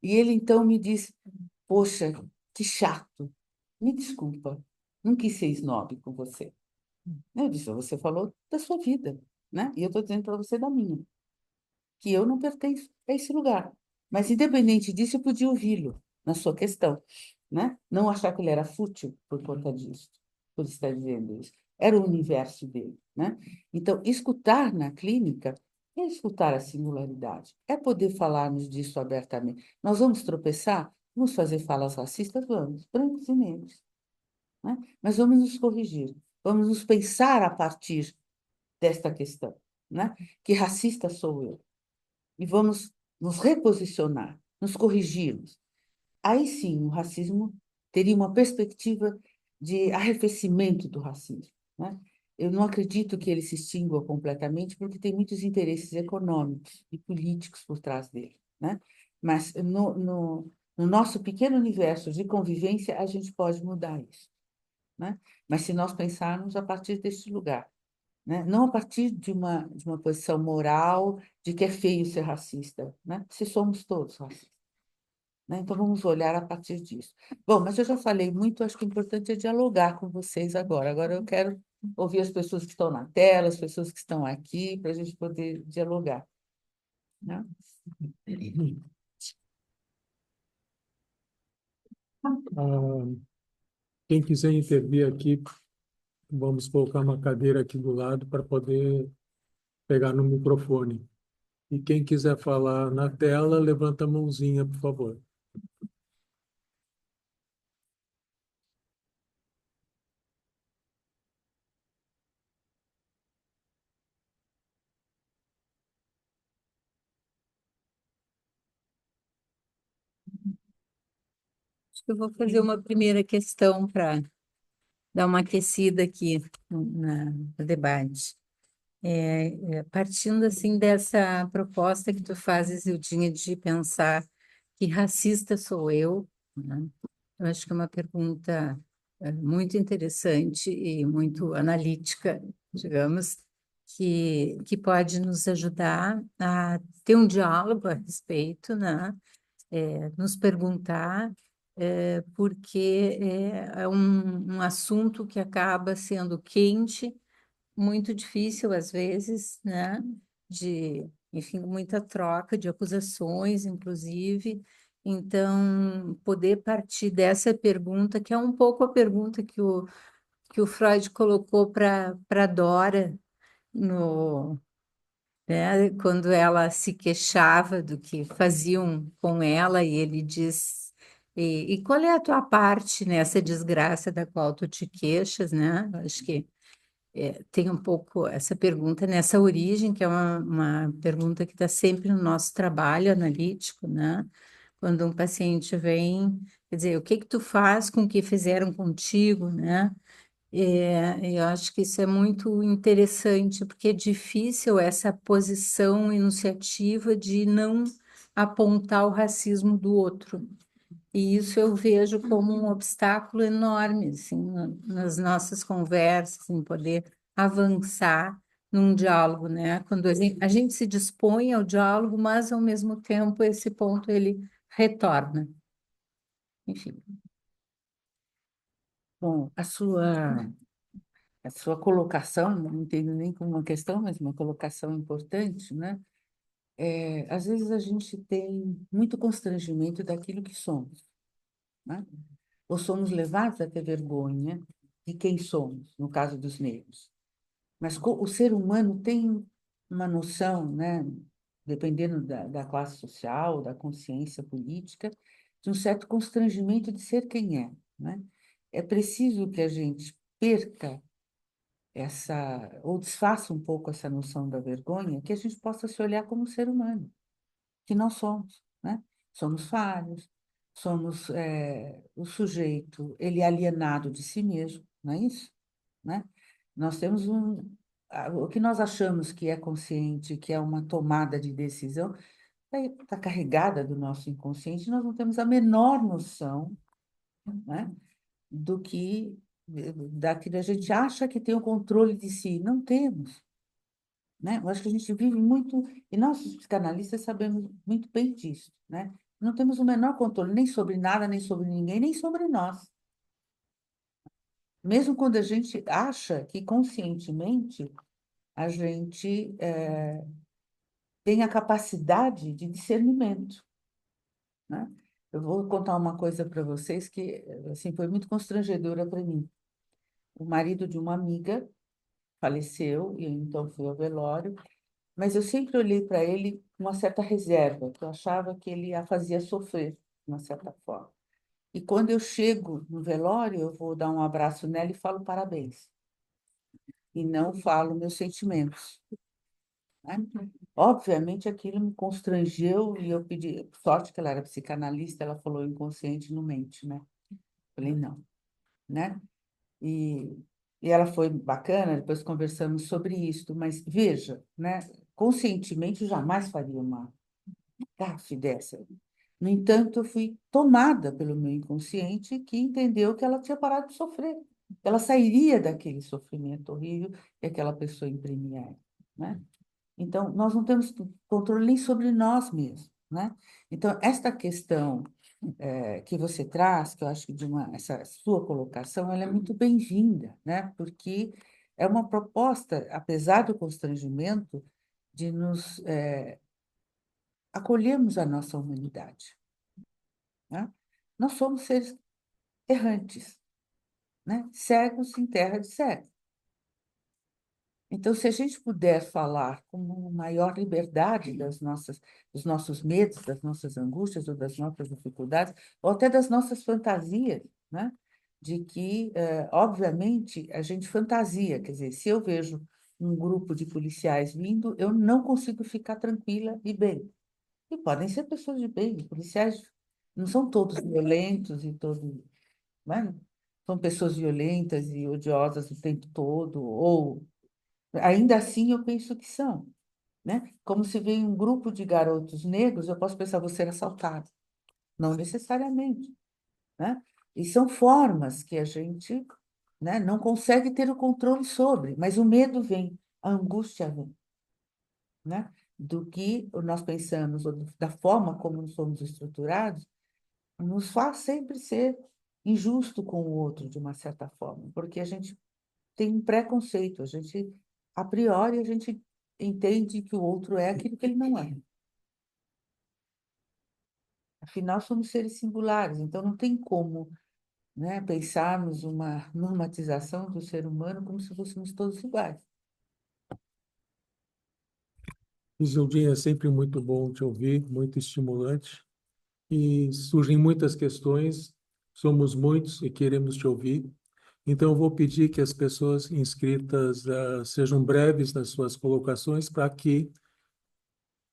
E ele então me disse, poxa, que chato. Me desculpa, não quis ser snob com você. Eu disse, você falou da sua vida, né? E eu estou dizendo para você da minha, que eu não pertenço a esse lugar. Mas, independente disso, eu podia ouvi-lo na sua questão, né? Não achar que ele era fútil por conta disso, por estar dizendo isso. Era o universo dele, né? Então, escutar na clínica é escutar a singularidade, é poder falarmos disso abertamente. Nós vamos tropeçar? Vamos fazer falas racistas? Vamos, brancos e negros, né? Mas vamos nos corrigir, vamos nos pensar a partir desta questão, né? Que racista sou eu? E vamos nos reposicionar, nos corrigirmos. Aí sim, o racismo teria uma perspectiva de arrefecimento do racismo, né? Eu não acredito que ele se extingua completamente, porque tem muitos interesses econômicos e políticos por trás dele, né? Mas no nosso pequeno universo de convivência, a gente pode mudar isso, né? Mas se nós pensarmos a partir deste lugar, né? Não a partir de uma posição moral de que é feio ser racista, né? Se somos todos racistas, né? Então vamos olhar a partir disso. Bom, mas eu já falei muito, acho que o importante é dialogar com vocês agora. Agora eu quero ouvir as pessoas que estão na tela, as pessoas que estão aqui, para a gente poder dialogar, né? Ah, quem quiser intervir aqui, vamos colocar uma cadeira aqui do lado para poder pegar no microfone. E quem quiser falar na tela, levanta a mãozinha, por favor. Acho que eu vou fazer uma primeira questão para dar uma aquecida aqui no debate. Partindo assim dessa proposta que tu fazes, Ildinha, de pensar que racista sou eu, né? Eu acho que é uma pergunta muito interessante e muito analítica, digamos, que pode nos ajudar a ter um diálogo a respeito, né? Nos perguntar, porque é um assunto que acaba sendo quente, muito difícil às vezes, né? Enfim, muita troca de acusações, inclusive. Então, poder partir dessa pergunta, que é um pouco a pergunta que o Freud colocou para Dora no, né, quando ela se queixava do que faziam com ela, e ele diz: e qual é a tua parte nessa desgraça da qual tu te queixas, né? Eu acho que tem um pouco essa pergunta nessa origem, que é uma pergunta que está sempre no nosso trabalho analítico, né? Quando um paciente vem, quer dizer, o que que tu faz com o que fizeram contigo, né? Eu acho que isso é muito interessante, porque é difícil essa posição enunciativa de não apontar o racismo do outro. E isso eu vejo como um obstáculo enorme, assim, nas nossas conversas, em poder avançar num diálogo, né? Quando a gente se dispõe ao diálogo, mas ao mesmo tempo esse ponto ele retorna. Enfim. Bom, a sua colocação, não entendo nem como uma questão, mas uma colocação importante, né? Às vezes a gente tem muito constrangimento daquilo que somos, né? Ou somos levados a ter vergonha de quem somos, no caso dos negros. Mas o ser humano tem uma noção, né, dependendo da classe social, da consciência política, de um certo constrangimento de ser quem é, né? É preciso que a gente perca ou desfaça um pouco essa noção da vergonha, que a gente possa se olhar como ser humano, que nós somos, né? Somos falhos, somos o sujeito, ele é alienado de si mesmo, não é isso? Né? Nós temos o que nós achamos que é consciente, que é uma tomada de decisão, está carregada do nosso inconsciente, nós não temos a menor noção, né, do que daquilo a gente acha que tem o controle de si. Não temos, né? Eu acho que a gente vive muito, e nós, os psicanalistas, sabemos muito bem disso, né? Não temos o menor controle nem sobre nada, nem sobre ninguém, nem sobre nós. Mesmo quando a gente acha que conscientemente a gente tem a capacidade de discernimento, né? Eu vou contar uma coisa para vocês que assim, foi muito constrangedora para mim. O marido de uma amiga faleceu, e eu então fui ao velório, mas eu sempre olhei para ele com uma certa reserva, que eu achava que ele a fazia sofrer, de uma certa forma. E quando eu chego no velório, eu vou dar um abraço nela e falo parabéns. E não falo meus sentimentos, né? Obviamente, aquilo me constrangeu e eu pedi, sorte que ela era psicanalista, ela falou inconsciente não mente, né? Falei, não, né? E, e ela foi bacana, depois conversamos sobre isso, mas veja, né? Conscientemente, eu jamais faria uma gafe dessa. No entanto, eu fui tomada pelo meu inconsciente que entendeu que ela tinha parado de sofrer. Ela sairia daquele sofrimento horrível que aquela pessoa imprimia, a ela, né? Então, nós não temos controle nem sobre nós mesmos, né? Então, esta questão que você traz, que eu acho que essa sua colocação, ela é muito bem-vinda, né? Porque é uma proposta, apesar do constrangimento, de nos acolhermos a nossa humanidade, né? Nós somos seres errantes, né? Cegos em terra de cegos. Então, se a gente puder falar com maior liberdade dos nossos medos, das nossas angústias ou das nossas dificuldades, ou até das nossas fantasias, né? De que, obviamente, a gente fantasia, quer dizer, se eu vejo um grupo de policiais vindo, eu não consigo ficar tranquila e bem. E podem ser pessoas de bem, policiais não são todos violentos e todos, né? São pessoas violentas e odiosas o tempo todo, ou ainda assim eu penso que são, né? Como se vem um grupo de garotos negros, eu posso pensar, você ser assaltado. Não necessariamente, né? E são formas que a gente, né, não consegue ter o controle sobre, mas o medo vem, a angústia vem, né? Do que nós pensamos, ou da forma como somos estruturados, nos faz sempre ser injusto com o outro, de uma certa forma, porque a gente tem um preconceito, a priori, a gente entende que o outro é aquilo que ele não é. Afinal, somos seres singulares, então não tem como, né, pensarmos uma normatização do ser humano como se fôssemos todos iguais. Isildinha, é sempre muito bom te ouvir, muito estimulante. E surgem muitas questões, somos muitos e queremos te ouvir. Então, eu vou pedir que as pessoas inscritas sejam breves nas suas colocações para que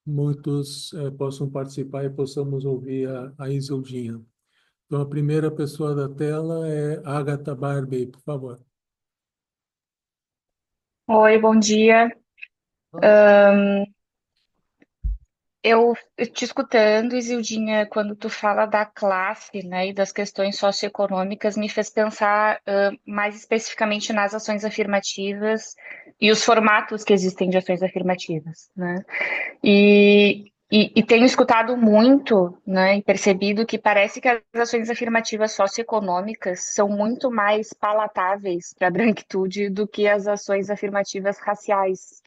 muitos possam participar e possamos ouvir a Isildinha. Então, a primeira pessoa da tela é Agatha Barbie, por favor. Oi, bom dia. Bom dia. Eu te escutando, Isildinha, quando tu fala da classe, né, e das questões socioeconômicas, me fez pensar, mais especificamente nas ações afirmativas e os formatos que existem de ações afirmativas, né? E tenho escutado muito, né, e percebido que parece que as ações afirmativas socioeconômicas são muito mais palatáveis para a branquitude do que as ações afirmativas raciais.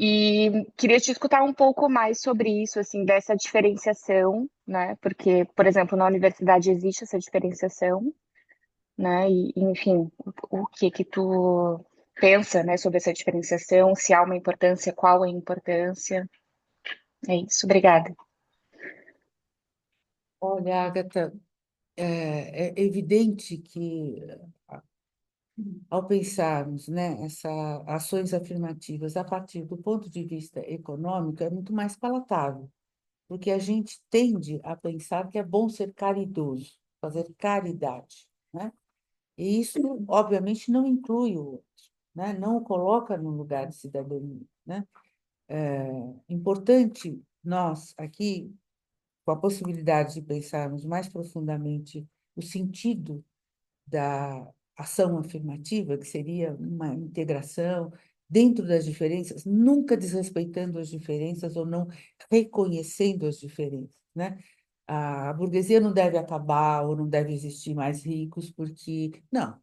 E queria te escutar um pouco mais sobre isso, assim, dessa diferenciação, né? Porque, por exemplo, na universidade existe essa diferenciação, né? E, enfim, o que que tu pensa, né, sobre essa diferenciação, se há uma importância, qual a importância? É isso, obrigada. Olha, Agatha, é evidente que, ao pensarmos, né, essas ações afirmativas a partir do ponto de vista econômico, é muito mais palatável, porque a gente tende a pensar que é bom ser caridoso, fazer caridade, né? E isso, obviamente, não inclui o outro, né? Não o coloca no lugar de cidadania, né? Importante nós, aqui, com a possibilidade de pensarmos mais profundamente o sentido da ação afirmativa, que seria uma integração dentro das diferenças, nunca desrespeitando as diferenças ou não reconhecendo as diferenças, né? A burguesia não deve acabar ou não deve existir mais ricos, porque não,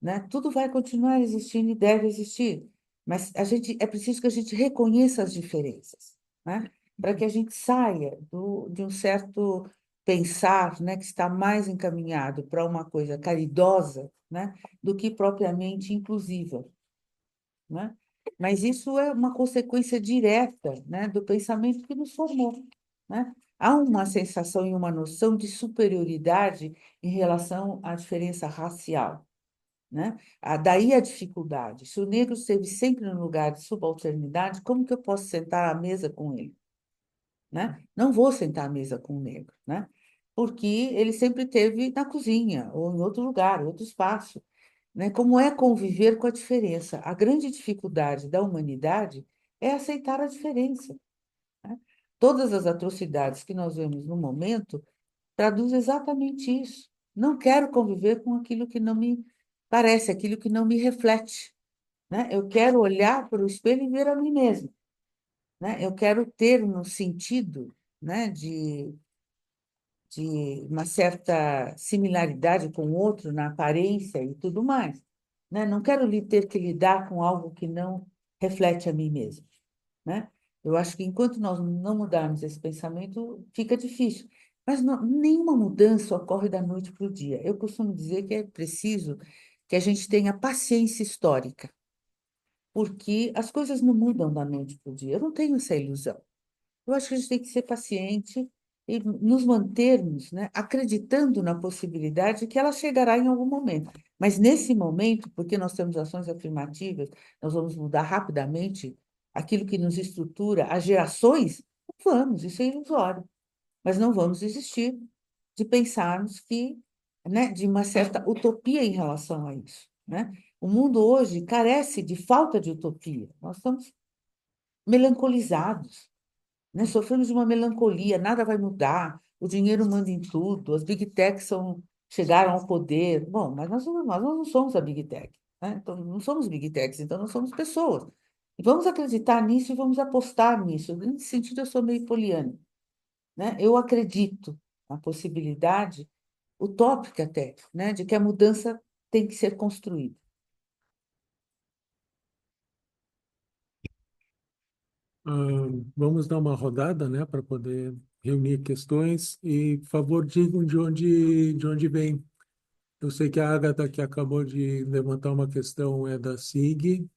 né? Tudo vai continuar existindo e deve existir, mas é preciso que a gente reconheça as diferenças, né? Para que a gente saia de um certo pensar, né, que está mais encaminhado para uma coisa caridosa, né, do que propriamente inclusiva, né? Mas isso é uma consequência direta, né, do pensamento que nos formou, né? Há uma sensação e uma noção de superioridade em relação à diferença racial, né? Daí a dificuldade. Se o negro esteve sempre no lugar de subalternidade, como que eu posso sentar à mesa com ele? Né? Não vou sentar à mesa com o negro, né? Porque ele sempre esteve na cozinha ou em outro lugar, outro espaço. Né? Como é conviver com a diferença? A grande dificuldade da humanidade é aceitar a diferença. Né? Todas as atrocidades que nós vemos no momento traduzem exatamente isso. Não quero conviver com aquilo que não me parece, aquilo que não me reflete. Né? Eu quero olhar para o espelho e ver a mim mesmo. Né? Eu quero ter um sentido, né, de uma certa similaridade com o outro na aparência e tudo mais. Né? Não quero ter que lidar com algo que não reflete a mim mesmo. Né? Eu acho que enquanto nós não mudarmos esse pensamento, fica difícil. Mas nenhuma mudança ocorre da noite para o dia. Eu costumo dizer que é preciso que a gente tenha paciência histórica, porque as coisas não mudam da noite para o dia. Eu não tenho essa ilusão. Eu acho que a gente tem que ser paciente e nos mantermos, né, acreditando na possibilidade de que ela chegará em algum momento. Mas nesse momento, porque nós temos ações afirmativas, nós vamos mudar rapidamente aquilo que nos estrutura, as gerações, não vamos, isso é ilusório. Mas não vamos desistir de pensarmos que, né, de uma certa utopia em relação a isso, né? O mundo hoje carece de falta de utopia. Nós estamos melancolizados, né? Sofremos de uma melancolia, nada vai mudar, o dinheiro manda em tudo, as big techs chegaram ao poder. Bom, mas nós não somos a big tech, né? Então, não somos big techs, então não somos pessoas. E vamos acreditar nisso e vamos apostar nisso. Nesse sentido, eu sou meio poliana, né? Eu acredito na possibilidade, utópica até, né, de que a mudança tem que ser construída. Vamos dar uma rodada, né, para poder reunir questões e, por favor, digam de onde vem. Eu sei que a Agatha, que acabou de levantar uma questão, é da SIG,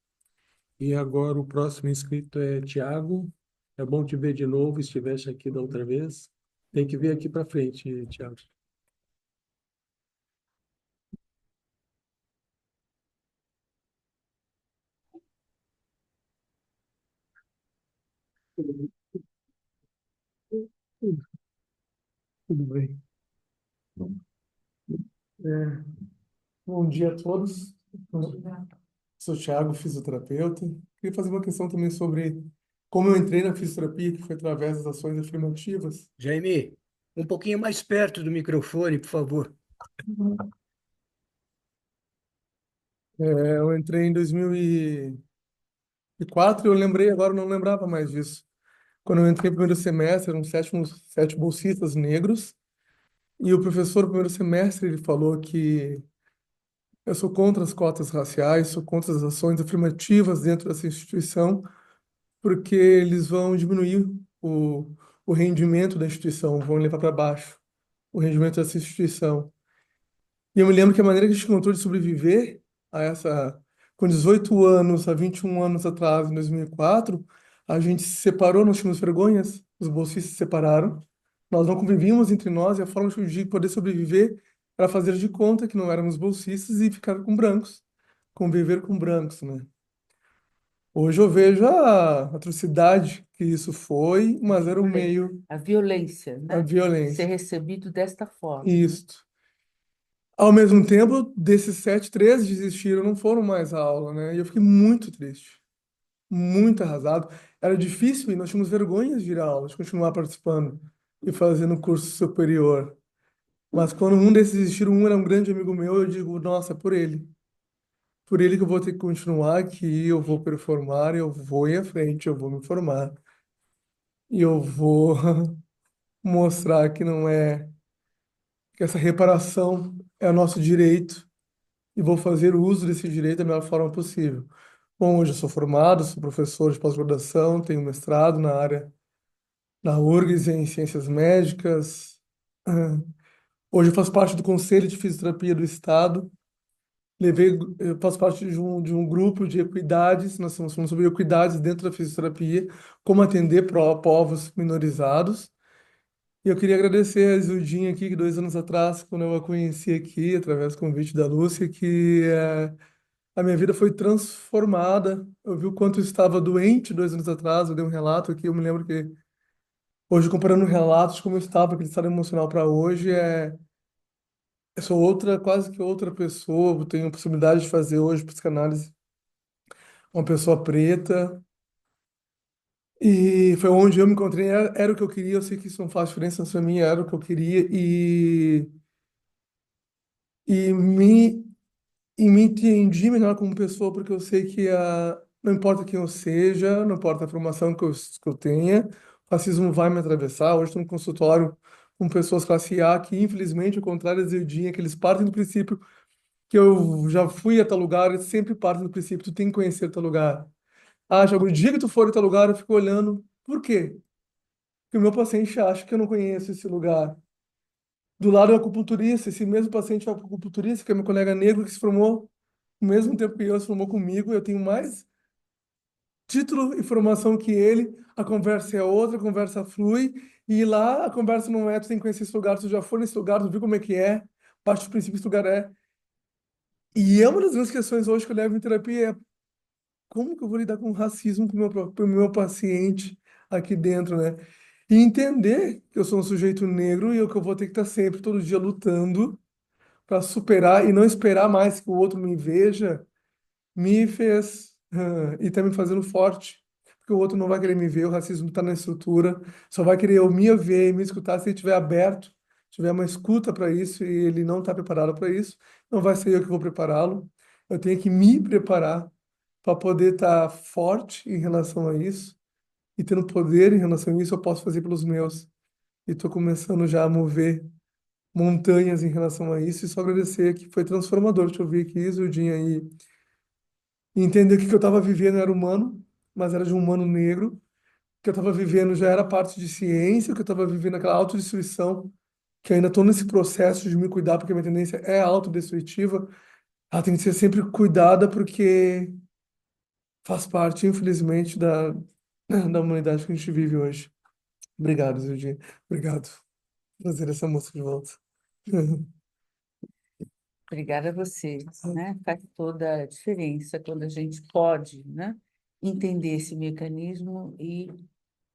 e agora o próximo inscrito é Tiago. É bom te ver de novo, estiveste aqui da outra vez. Tem que vir aqui para frente, Tiago. Tudo bem. É, bom dia a todos. Sou Thiago, fisioterapeuta. Queria fazer uma questão também sobre como eu entrei na fisioterapia, que foi através das ações afirmativas. Jaime, um pouquinho mais perto do microfone, por favor. Eu entrei em 2004 e eu lembrei, agora eu não lembrava mais disso. Quando eu entrei no primeiro semestre, eram sete bolsistas negros, e o professor, no primeiro semestre, ele falou que eu sou contra as cotas raciais, sou contra as ações afirmativas dentro dessa instituição, porque eles vão diminuir o, o rendimento da instituição, vão levar para baixo o rendimento dessa instituição. E eu me lembro que a maneira que a gente encontrou de sobreviver a essa, com 18 anos, há 21 anos atrás, em 2004, a gente se separou, nós tínhamos vergonhas, os bolsistas se separaram, nós não convivíamos entre nós e a forma de poder sobreviver era fazer de conta que não éramos bolsistas e ficar com brancos, conviver com brancos, né? Hoje eu vejo a atrocidade que isso foi, mas era o meio, A violência, a né? Ser violência. recebido desta forma. Isto. Ao mesmo tempo, desses sete, três desistiram, não foram mais à aula, né? E eu fiquei muito triste, muito arrasado. Era difícil e nós tínhamos vergonha de ir à aula, de continuar participando e fazendo curso superior. Mas quando um desses desistiram, um era um grande amigo meu, eu digo, nossa, por ele que eu vou ter que continuar aqui, eu vou performar, eu vou ir à frente, eu vou me formar. E eu vou mostrar que não é, que essa reparação é nosso direito e vou fazer uso desse direito da melhor forma possível. Bom, hoje eu sou formado, sou professor de pós-graduação, tenho mestrado na área, na URGS em Ciências Médicas. Ah, hoje eu faço parte do Conselho de Fisioterapia do Estado. Eu faço parte de um grupo de equidades, nós estamos falando sobre equidades dentro da fisioterapia, como atender povos minorizados. E eu queria agradecer a Isildinha aqui, que 2 anos atrás, quando eu a conheci aqui, através do convite da Lúcia, que a minha vida foi transformada. Eu vi o quanto eu estava doente 2 anos atrás, eu dei um relato aqui, eu me lembro que hoje, comparando relatos como eu estava, aquele estado emocional para hoje, eu sou outra, quase que outra pessoa, eu tenho a possibilidade de fazer hoje psicanálise uma pessoa preta, e foi onde eu me encontrei, era o que eu queria, eu sei que isso não faz diferença na minha, era o que eu queria, e me e me entendi melhor como pessoa, porque eu sei que não importa quem eu seja, não importa a formação que eu tenha, o racismo vai me atravessar. Hoje estou no consultório com pessoas classe A que, infelizmente, ao contrário da Zildinha, que eles partem do princípio que eu já fui a tal lugar, eles sempre partem do princípio, tu tem que conhecer tal lugar. Ah, já o dia que tu for a tal lugar, eu fico olhando, por quê? Porque o meu paciente acha que eu não conheço esse lugar. Do lado é o acupunturista, esse mesmo paciente é o acupunturista, que é meu colega negro que se formou no mesmo tempo que eu se formou comigo, eu tenho mais título e formação que ele, a conversa é outra, a conversa flui, e lá a conversa não é, tu tem que conhecer esse lugar, tu já foi nesse lugar, tu viu como é que é, parte do princípio esse lugar é. E é uma das grandes questões hoje que eu levo em terapia é como que eu vou lidar com o racismo com o meu paciente aqui dentro, né? E entender que eu sou um sujeito negro e eu que eu vou ter que estar sempre, todo dia, lutando para superar e não esperar mais que o outro me veja, me fez e tá me fazendo forte. Porque o outro não vai querer me ver, o racismo está na estrutura, só vai querer eu me ver e me escutar se ele estiver aberto, tiver uma escuta para isso e ele não está preparado para isso, não vai ser eu que vou prepará-lo. Eu tenho que me preparar para poder estar forte em relação a isso e tendo poder em relação a isso, eu posso fazer pelos meus. E estou começando já a mover montanhas em relação a isso e só agradecer que foi transformador te ouvir aqui, Zildinha, e entender que o que eu estava vivendo era humano, mas era de um humano negro, o que eu estava vivendo já era parte de ciência, o que eu estava vivendo aquela autodestruição, que ainda estou nesse processo de me cuidar, porque a minha tendência é autodestrutiva, ela tem que ser sempre cuidada porque faz parte, infelizmente, da humanidade que a gente vive hoje. Obrigado, Zildinha. Obrigado por trazer essa moça de volta. Obrigada a você, né? Faz toda a diferença quando a gente pode, né, entender esse mecanismo e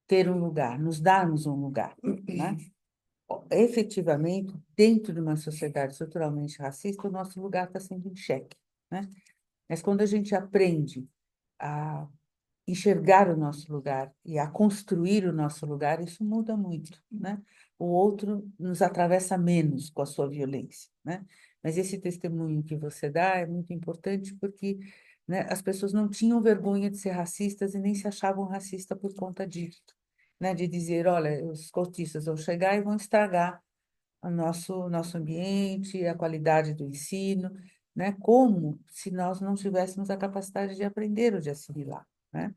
ter um lugar, nos darmos um lugar, né? Efetivamente, dentro de uma sociedade estruturalmente racista, o nosso lugar está sempre em xeque, né? Mas quando a gente aprende a enxergar o nosso lugar e a construir o nosso lugar, isso muda muito, né? O outro nos atravessa menos com a sua violência, né? Mas esse testemunho que você dá é muito importante porque, né, as pessoas não tinham vergonha de ser racistas e nem se achavam racistas por conta disso, né? De dizer, olha, os cotistas vão chegar e vão estragar o nosso ambiente, a qualidade do ensino, né? Como se nós não tivéssemos a capacidade de aprender ou de assimilar, né?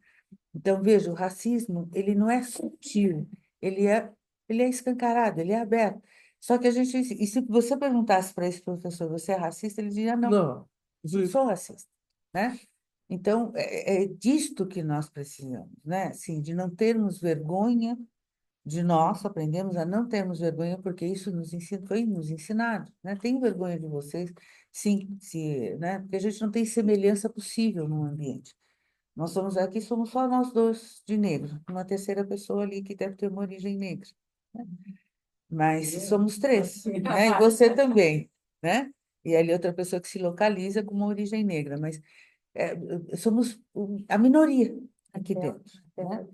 Então, veja, o racismo, ele não é sutil, ele é, ele é escancarado, ele é aberto. Só que a gente, e se você perguntasse para esse professor, você é racista? Ele diria, não, Não, não sou racista, né? Então, é disto que nós precisamos, né? Assim, de não termos vergonha de nós, aprendemos a não termos vergonha, porque isso nos ensina, foi nos ensinado, né? Tenho vergonha de vocês, sim, se, né? Porque a gente não tem semelhança possível no ambiente. Nós somos aqui, somos só nós dois de negro, uma terceira pessoa ali que deve ter uma origem negra, né? Mas somos três, né? E você também, né? E ali outra pessoa que se localiza com uma origem negra, mas somos a minoria aqui dentro, né?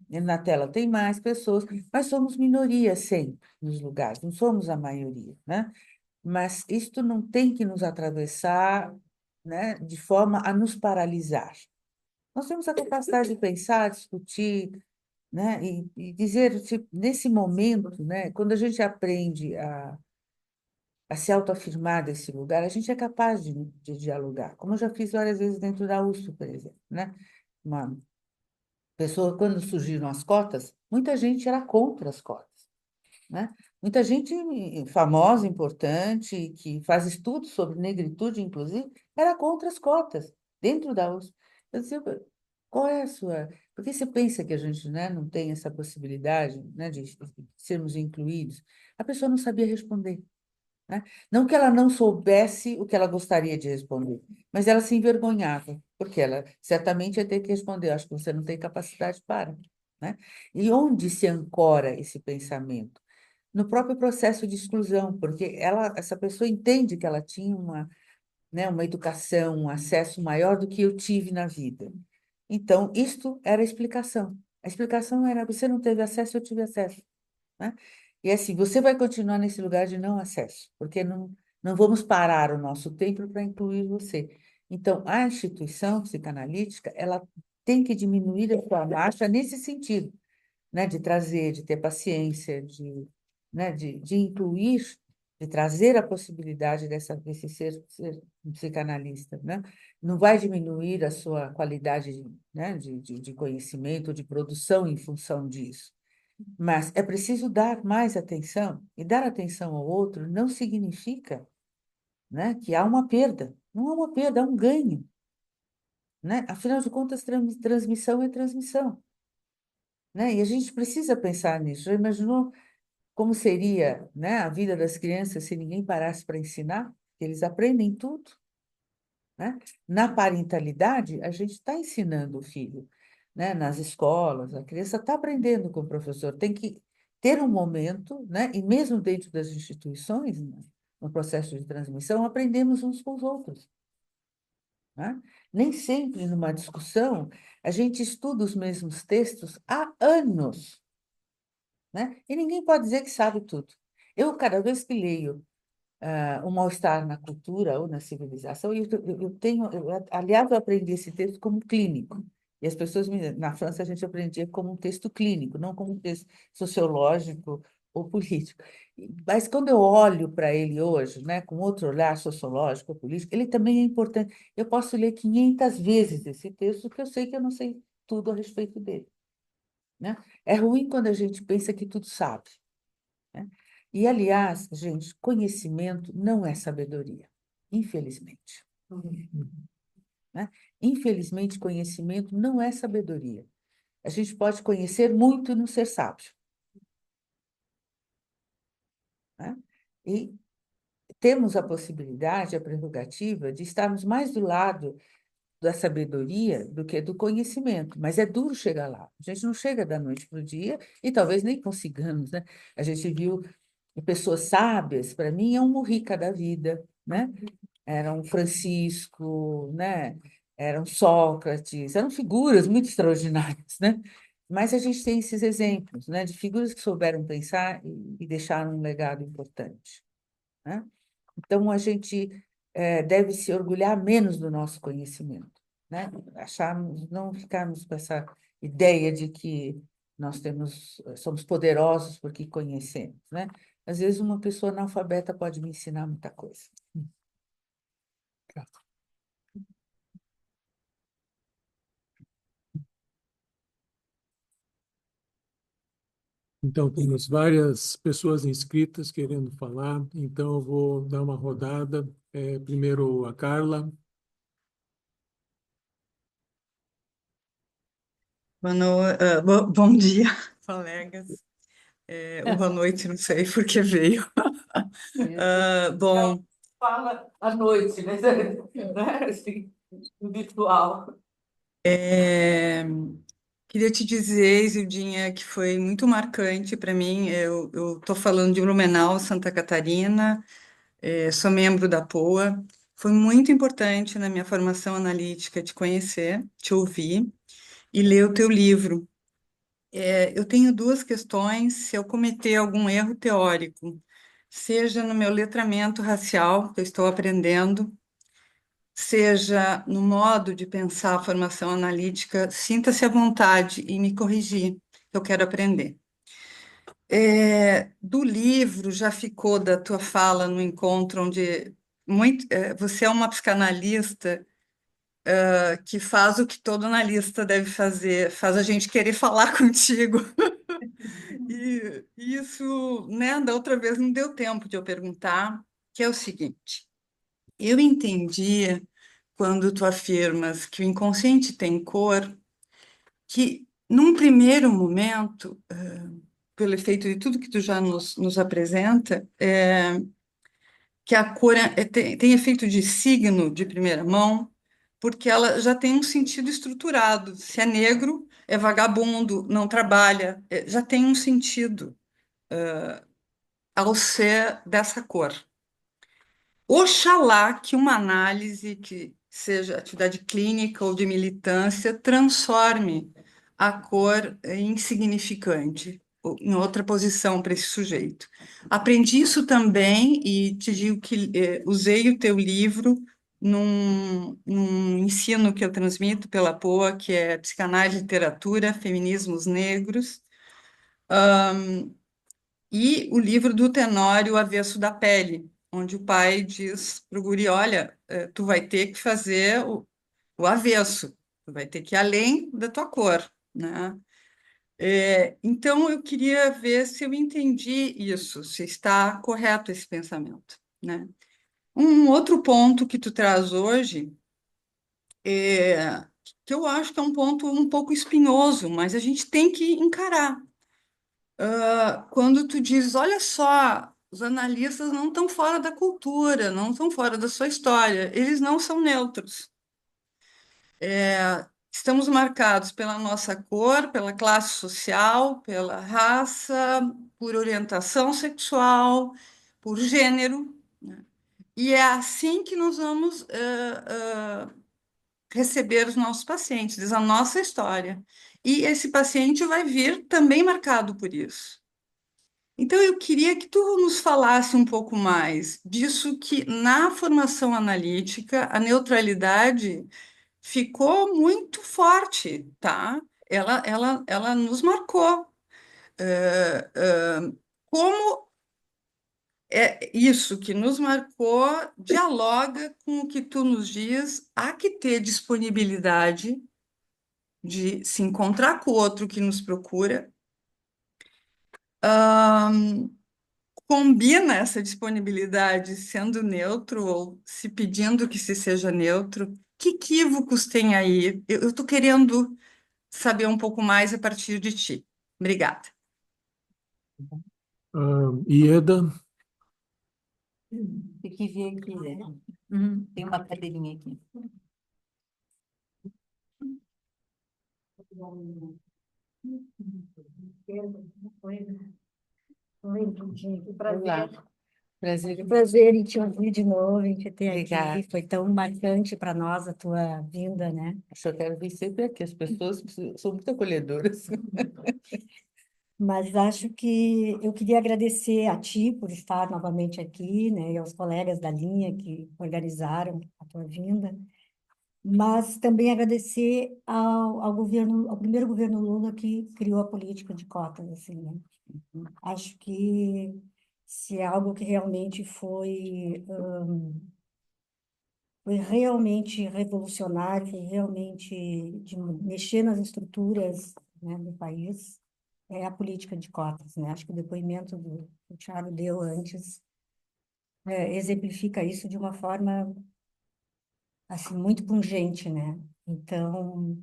E na tela tem mais pessoas, mas somos minoria sempre nos lugares, não somos a maioria, né? Mas isto não tem que nos atravessar, né, de forma a nos paralisar. Nós temos a capacidade de pensar, discutir, né, e dizer, nesse momento, né, quando a gente aprende a se autoafirmar desse lugar, a gente é capaz de dialogar, como eu já fiz várias vezes dentro da USP, por exemplo, né? Uma pessoa, quando surgiram as cotas, muita gente era contra as cotas, né? Muita gente famosa, importante, que faz estudos sobre negritude, inclusive, era contra as cotas, dentro da USP. Eu dizia, qual é a sua... Por que você pensa que a gente, né, não tem essa possibilidade, né, de sermos incluídos? A pessoa não sabia responder, né? Não que ela não soubesse o que ela gostaria de responder, mas ela se envergonhava, porque ela certamente ia ter que responder, acho que você não tem capacidade para, né? E onde se ancora esse pensamento? No próprio processo de exclusão, porque essa pessoa entende que ela tinha uma, né, uma educação, um acesso maior do que eu tive na vida. Então, isto era a explicação. A explicação era, você não teve acesso, eu tive acesso, né? E assim, você vai continuar nesse lugar de não acesso, porque não vamos parar o nosso tempo para incluir você. Então, a instituição psicanalítica, ela tem que diminuir a sua marcha nesse sentido, né? De trazer, de ter paciência, né? De incluir, de trazer a possibilidade desse ser um psicanalista, né? Não vai diminuir a sua qualidade, né? De conhecimento, de produção em função disso. Mas é preciso dar mais atenção, e dar atenção ao outro não significa né? Que há uma perda. Não há uma perda, há um ganho, né? Afinal de contas, transmissão é transmissão, né? E a gente precisa pensar nisso. Já imaginou como seria, né, a vida das crianças se ninguém parasse para ensinar? Eles aprendem tudo, né? Na parentalidade, a gente está ensinando o filho, né? Nas escolas, a criança está aprendendo com o professor. Tem que ter um momento, né? E mesmo dentro das instituições, né, no processo de transmissão, aprendemos uns com os outros, né? Nem sempre numa discussão a gente estuda os mesmos textos há anos, né? E ninguém pode dizer que sabe tudo. Eu, cada vez que leio o mal-estar na cultura ou na civilização, aliás, eu aprendi esse texto como clínico. E as pessoas, na França, a gente aprendia como um texto clínico, não como um texto sociológico ou político. Mas quando eu olho para ele hoje, né, com outro olhar sociológico ou político, ele também é importante. Eu posso ler 500 vezes esse texto, porque eu sei que eu não sei tudo a respeito dele, né? É ruim quando a gente pensa que tudo sabe, né? E, aliás, gente, conhecimento não é sabedoria, infelizmente, né? Infelizmente, conhecimento não é sabedoria. A gente pode conhecer muito e não ser sábio, né? E temos a possibilidade, a prerrogativa de estarmos mais do lado da sabedoria do que do conhecimento, mas é duro chegar lá. A gente não chega da noite para o dia e talvez nem consigamos, né? A gente viu pessoas sábias, para mim, é um Mujica da vida, né? Era um Francisco, né? Eram Sócrates, eram figuras muito extraordinárias, né? Mas a gente tem esses exemplos, né? De figuras que souberam pensar e deixaram um legado importante, né? Então, a gente deve se orgulhar menos do nosso conhecimento, né? Acharmos, não ficarmos com essa ideia de que somos poderosos porque conhecemos, né? Às vezes, uma pessoa analfabeta pode me ensinar muita coisa. Então, temos várias pessoas inscritas querendo falar, então eu vou dar uma rodada. Primeiro a Carla. Bom dia, colegas. Ou boa noite, não sei por que veio. Bom, Fala à noite, né? Assim, no virtual. queria te dizer, Isildinha, que foi muito marcante para mim. Eu estou falando de Blumenau, Santa Catarina, sou membro da POA. Foi muito importante na minha formação analítica te conhecer, te ouvir e ler o teu livro. Eu tenho duas questões. Se eu cometer algum erro teórico, seja no meu letramento racial, que eu estou aprendendo, seja no modo de pensar a formação analítica, sinta-se à vontade em me corrigir, eu quero aprender. Do livro, já ficou da tua fala no encontro, onde você é uma psicanalista que faz o que todo analista deve fazer, faz a gente querer falar contigo. E isso, né, da outra vez não deu tempo de eu perguntar, que é o seguinte: eu entendi, quando tu afirmas que o inconsciente tem cor, que num primeiro momento, pelo efeito de tudo que tu já nos apresenta, que a cor tem efeito de signo de primeira mão, porque ela já tem um sentido estruturado. Se é negro, é vagabundo, não trabalha, já tem um sentido ao ser dessa cor. Oxalá que uma análise que seja atividade clínica ou de militância transforme a cor em insignificante, ou em outra posição para esse sujeito. Aprendi isso também e te digo que usei o teu livro num ensino que eu transmito pela POA, que é Psicanálise, Literatura, Feminismos Negros, e o livro do Tenório, O Avesso da Pele, onde o pai diz para o guri: olha, tu vai ter que fazer o avesso, tu vai ter que ir além da tua cor, né? Então, eu queria ver se eu entendi isso, se está correto esse pensamento, né? Um outro ponto que tu traz hoje, que eu acho que é um ponto um pouco espinhoso, mas a gente tem que encarar. Quando tu dizes, olha só, os analistas não estão fora da cultura, não estão fora da sua história, eles não são neutros. Estamos marcados pela nossa cor, pela classe social, pela raça, por orientação sexual, por gênero, né? E é assim que nós vamos receber os nossos pacientes, diz a nossa história. E esse paciente vai vir também marcado por isso. Então, eu queria que tu nos falasse um pouco mais disso que, na formação analítica, a neutralidade ficou muito forte, tá? Ela nos marcou. Como isso que nos marcou dialoga com o que tu nos diz, há que ter disponibilidade de se encontrar com o outro que nos procura. Combina essa disponibilidade sendo neutro ou se pedindo que se seja neutro? Que equívocos tem aí? Eu estou querendo saber um pouco mais a partir de ti. Obrigada. Ieda, Tem que ver aqui, né? Tem uma cadeirinha aqui. Oi, Dudinha, que prazer. Olá, prazer. Que prazer em te ouvir de novo, em te ter Obrigada. aqui. Foi tão marcante para nós a tua vinda, né? Eu quero vir sempre aqui, as pessoas são muito acolhedoras. Mas acho que eu queria agradecer a ti por estar novamente aqui, né, e aos colegas da linha que organizaram a tua vinda, mas também agradecer ao governo, ao primeiro governo Lula que criou a política de cotas, assim, né? Acho que se é algo que realmente foi realmente revolucionário, foi realmente de mexer nas estruturas, né, do país, é a política de cotas, né? Acho que o depoimento que o Thiago deu antes exemplifica isso de uma forma assim muito pungente, né? Então,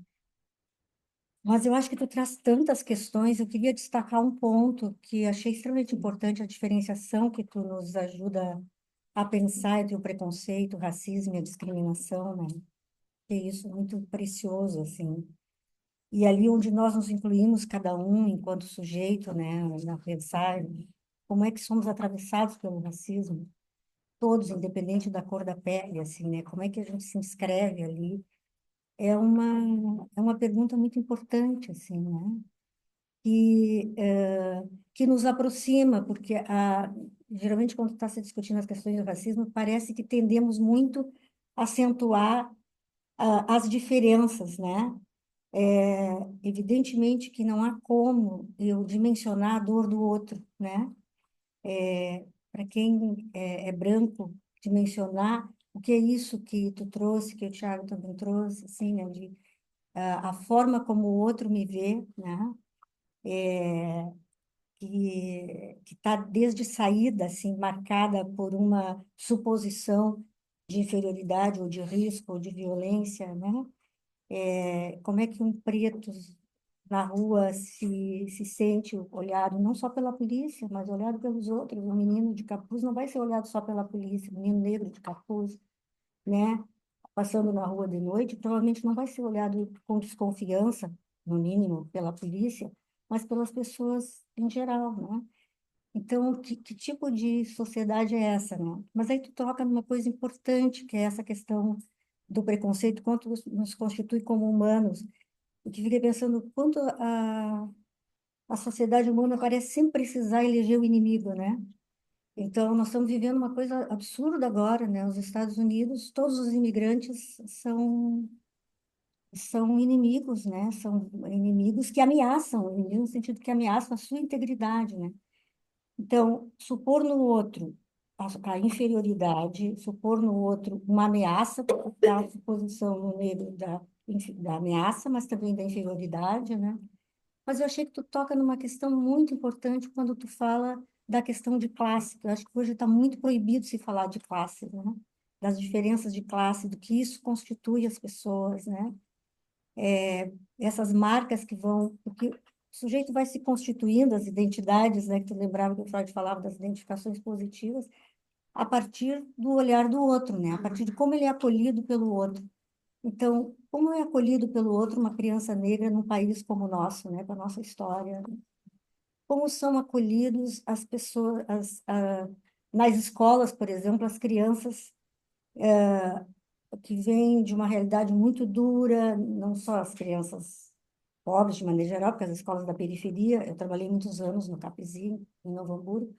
mas eu acho que tu traz tantas questões, eu queria destacar um ponto que achei extremamente importante, a diferenciação que tu nos ajuda a pensar entre o preconceito, o racismo e a discriminação, né? Que é isso muito precioso, assim. E ali onde nós nos incluímos, cada um enquanto sujeito, né, a pensar como é que somos atravessados pelo racismo, todos, independente da cor da pele, assim, né, como é que a gente se inscreve ali, é uma pergunta muito importante, assim, né, que nos aproxima, porque geralmente quando está se discutindo as questões do racismo, parece que tendemos muito a acentuar as diferenças, né, evidentemente que não há como eu dimensionar a dor do outro, né? Para quem é branco, dimensionar o que é isso que tu trouxe, que o Thiago também trouxe, assim, né? A forma como o outro me vê, né? Que está desde saída, assim, marcada por uma suposição de inferioridade ou de risco ou de violência, né? Como é que um preto na rua se sente olhado não só pela polícia, mas olhado pelos outros. Um menino de capuz não vai ser olhado só pela polícia, um menino negro de capuz, né? Passando na rua de noite, provavelmente não vai ser olhado com desconfiança, no mínimo, pela polícia, mas pelas pessoas em geral, né? Então, que tipo de sociedade é essa, né? Mas aí tu toca numa coisa importante, que é essa questão do preconceito, quanto nos constitui como humanos. Eu que fiquei pensando quanto a sociedade humana parece sempre precisar eleger o inimigo, né? Então, nós estamos vivendo uma coisa absurda agora, né? Os Estados Unidos, todos os imigrantes são inimigos, né? São inimigos que ameaçam, inimigos no sentido que ameaçam a sua integridade, né? Então, supor no outro a inferioridade, supor no outro uma ameaça, da suposição no negro da ameaça, mas também da inferioridade, né? Mas eu achei que tu toca numa questão muito importante quando tu fala da questão de classe, que eu acho que hoje está muito proibido se falar de classe, né? Das diferenças de classe, do que isso constitui as pessoas, né? Essas marcas que vão... Porque o sujeito vai se constituindo, as identidades, né? Que tu lembrava que o Freud falava das identificações positivas, a partir do olhar do outro, né? A partir de como ele é acolhido pelo outro. Então, como é acolhido pelo outro uma criança negra num país como o nosso, né? Com a nossa história, como são acolhidos as pessoas, nas escolas, por exemplo, as crianças que vêm de uma realidade muito dura, não só as crianças pobres de maneira geral, porque as escolas da periferia, eu trabalhei muitos anos no Capezinho, em Novo Hamburgo,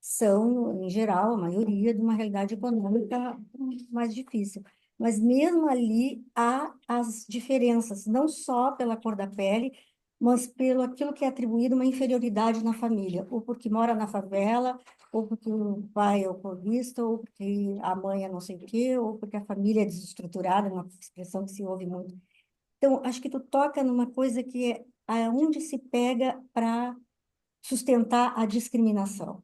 são, em geral, a maioria de uma realidade econômica mais difícil. Mas mesmo ali há as diferenças, não só pela cor da pele, mas pelo aquilo que é atribuído uma inferioridade na família, ou porque mora na favela, ou porque o pai é alcoolista, ou porque a mãe é não sei o quê, ou porque a família é desestruturada, uma expressão que se ouve muito. Então, acho que tu toca numa coisa que é aonde se pega para sustentar a discriminação,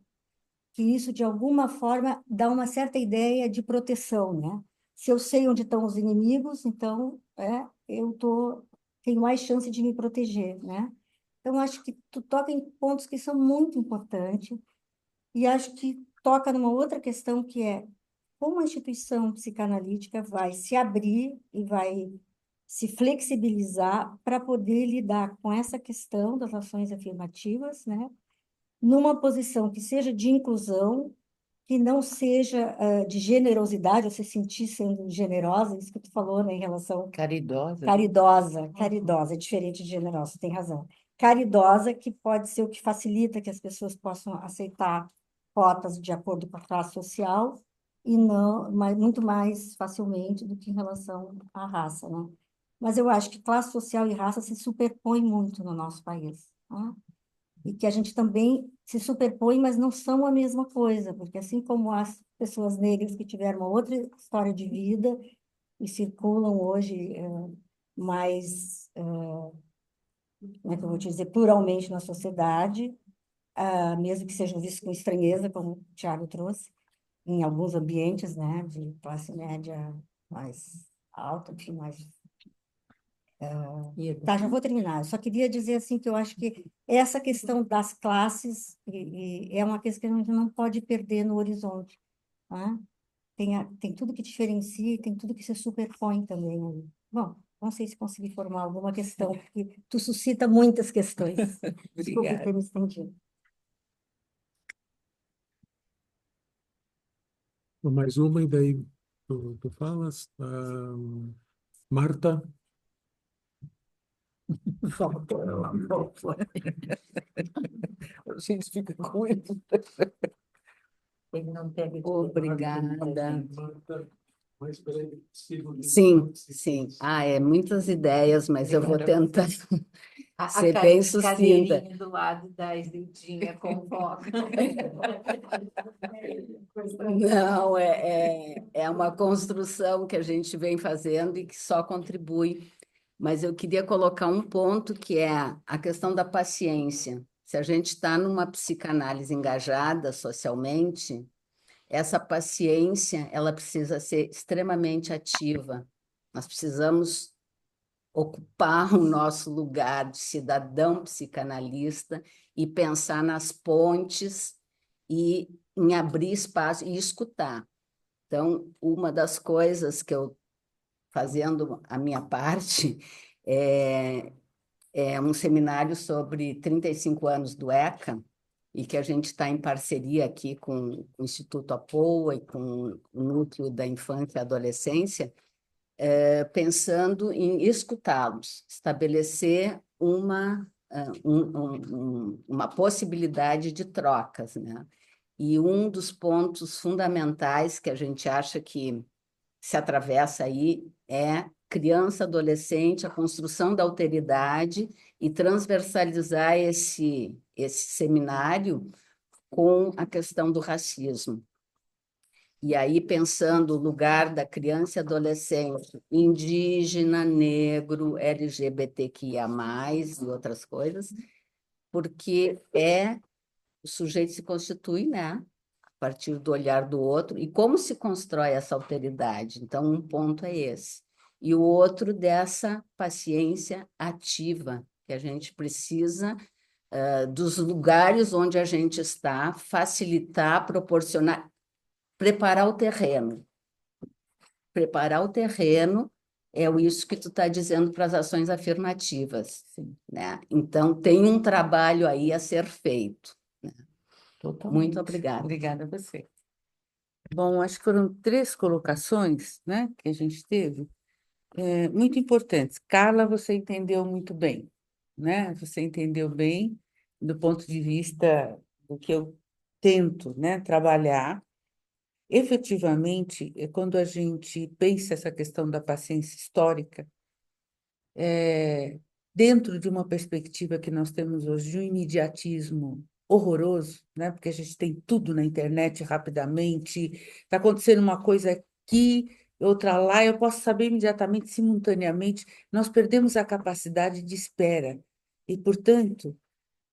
que isso, de alguma forma, dá uma certa ideia de proteção, né? Se eu sei onde estão os inimigos, então tenho mais chance de me proteger, né? Então, acho que tu toca em pontos que são muito importantes e acho que toca numa outra questão que é como a instituição psicanalítica vai se abrir e vai se flexibilizar para poder lidar com essa questão das ações afirmativas, né? Numa posição que seja de inclusão, que não seja de generosidade, você sentir sendo generosa, isso que tu falou, né, em relação... Caridosa. Caridosa, é diferente de generosa, você tem razão. Caridosa, que pode ser o que facilita que as pessoas possam aceitar cotas de acordo com a classe social, e não, mas muito mais facilmente do que em relação à raça, né? Mas eu acho que classe social e raça se superpõem muito no nosso país, né? E que a gente também se superpõe, mas não são a mesma coisa, porque assim como as pessoas negras que tiveram uma outra história de vida e circulam hoje mais, como é que eu vou te dizer, pluralmente na sociedade, mesmo que sejam vistos com estranheza, como o Thiago trouxe, em alguns ambientes, né, de classe média mais alta, enfim, mais... Tá, já vou terminar. Eu só queria dizer assim que eu acho que essa questão das classes é uma questão que a gente não pode perder no horizonte, tá? Tem tudo que diferencia e tem tudo que se superpõe também aí. Bom, não sei se consegui formar alguma questão, porque tu suscita muitas questões. Desculpe Obrigada. ter me estendido. Mais uma, e daí tu falas. Marta. A gente fica com ele. Ele não pega de Obrigada. Marta, mas peraí, Sim, sim. É muitas ideias, mas eu vou tentar ser bem sucinta. Cadeirinha do lado da Isildinha convoca. Não, é uma construção que a gente vem fazendo e que só contribui. Mas eu queria colocar um ponto que é a questão da paciência. Se a gente está numa psicanálise engajada socialmente, essa paciência ela precisa ser extremamente ativa. Nós precisamos ocupar o nosso lugar de cidadão psicanalista e pensar nas pontes e em abrir espaço e escutar. Então, uma das coisas que eu, fazendo a minha parte, é um seminário sobre 35 anos do ECA, e que a gente está em parceria aqui com o Instituto Apoa e com o Núcleo da Infância e Adolescência, pensando em escutá-los, estabelecer uma possibilidade de trocas, né? E um dos pontos fundamentais que a gente acha que se atravessa aí é criança, adolescente, a construção da alteridade e transversalizar esse seminário com a questão do racismo. E aí, pensando o lugar da criança e adolescente indígena, negro, LGBTQIA+, e outras coisas, porque é o sujeito se constitui, né, a partir do olhar do outro, e como se constrói essa alteridade. Então, um ponto é esse. E o outro dessa paciência ativa, que a gente precisa, dos lugares onde a gente está, facilitar, proporcionar, preparar o terreno. Preparar o terreno é isso que tu está dizendo para as ações afirmativas, né? Então, tem um trabalho aí a ser feito. Totalmente. Muito obrigada. Obrigada a você. Bom, acho que foram 3 colocações, né, que a gente teve, muito importantes. Carla, você entendeu muito bem, né? Você entendeu bem do ponto de vista do que eu tento, né, trabalhar. Efetivamente, quando a gente pensa essa questão da paciência histórica, dentro de uma perspectiva que nós temos hoje de um imediatismo horroroso, né? Porque a gente tem tudo na internet rapidamente, está acontecendo uma coisa aqui, outra lá, eu posso saber imediatamente, simultaneamente, nós perdemos a capacidade de espera e, portanto,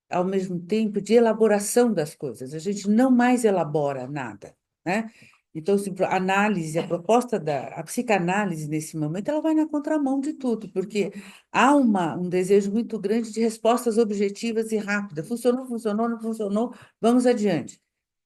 ao mesmo tempo, de elaboração das coisas. A gente não mais elabora nada, né? Então, assim, a análise, a proposta a psicanálise, nesse momento, ela vai na contramão de tudo, porque há um desejo muito grande de respostas objetivas e rápidas. Funcionou, funcionou, não funcionou, vamos adiante,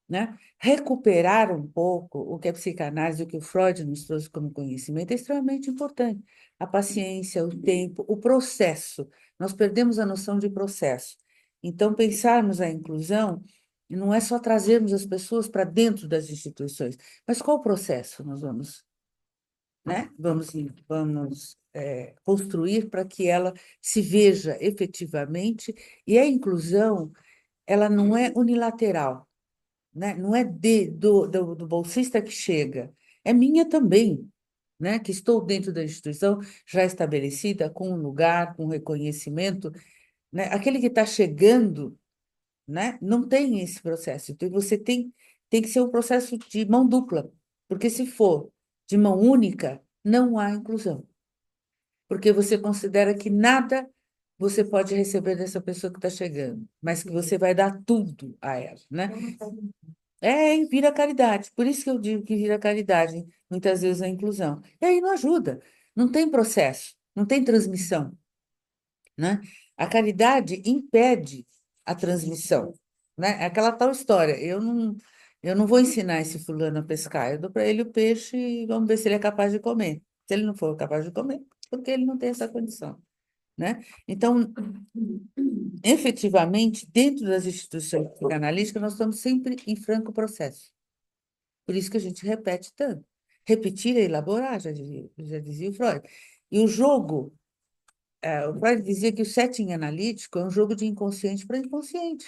né? Recuperar um pouco o que a psicanálise, o que o Freud nos trouxe como conhecimento, é extremamente importante. A paciência, o tempo, o processo. Nós perdemos a noção de processo. Então, pensarmos a inclusão não é só trazermos as pessoas para dentro das instituições, mas qual o processo nós vamos, né? Vamos construir para que ela se veja efetivamente, e a inclusão, ela não é unilateral, né? Não é do bolsista que chega, é minha também, né? Que estou dentro da instituição já estabelecida, com um lugar, com reconhecimento, né? Aquele que está chegando, né? Não tem esse processo. Então, você tem que ser um processo de mão dupla, porque se for de mão única, não há inclusão, porque você considera que nada você pode receber dessa pessoa que está chegando, mas que você vai dar tudo a ela, né? Vira caridade. Por isso que eu digo que vira caridade, muitas vezes, a inclusão. E aí não ajuda, não tem processo, não tem transmissão, né? A caridade impede a transmissão, né? É aquela tal história, eu não vou ensinar esse fulano a pescar, eu dou para ele o peixe e vamos ver se ele é capaz de comer. Se ele não for capaz de comer, porque ele não tem essa condição, né? Então, efetivamente, dentro das instituições psicanalíticas, nós estamos sempre em franco processo. Por isso que a gente repete tanto. Repetir é elaborar, já dizia o Freud. E o jogo, o Freud dizia que o setting analítico é um jogo de inconsciente para inconsciente.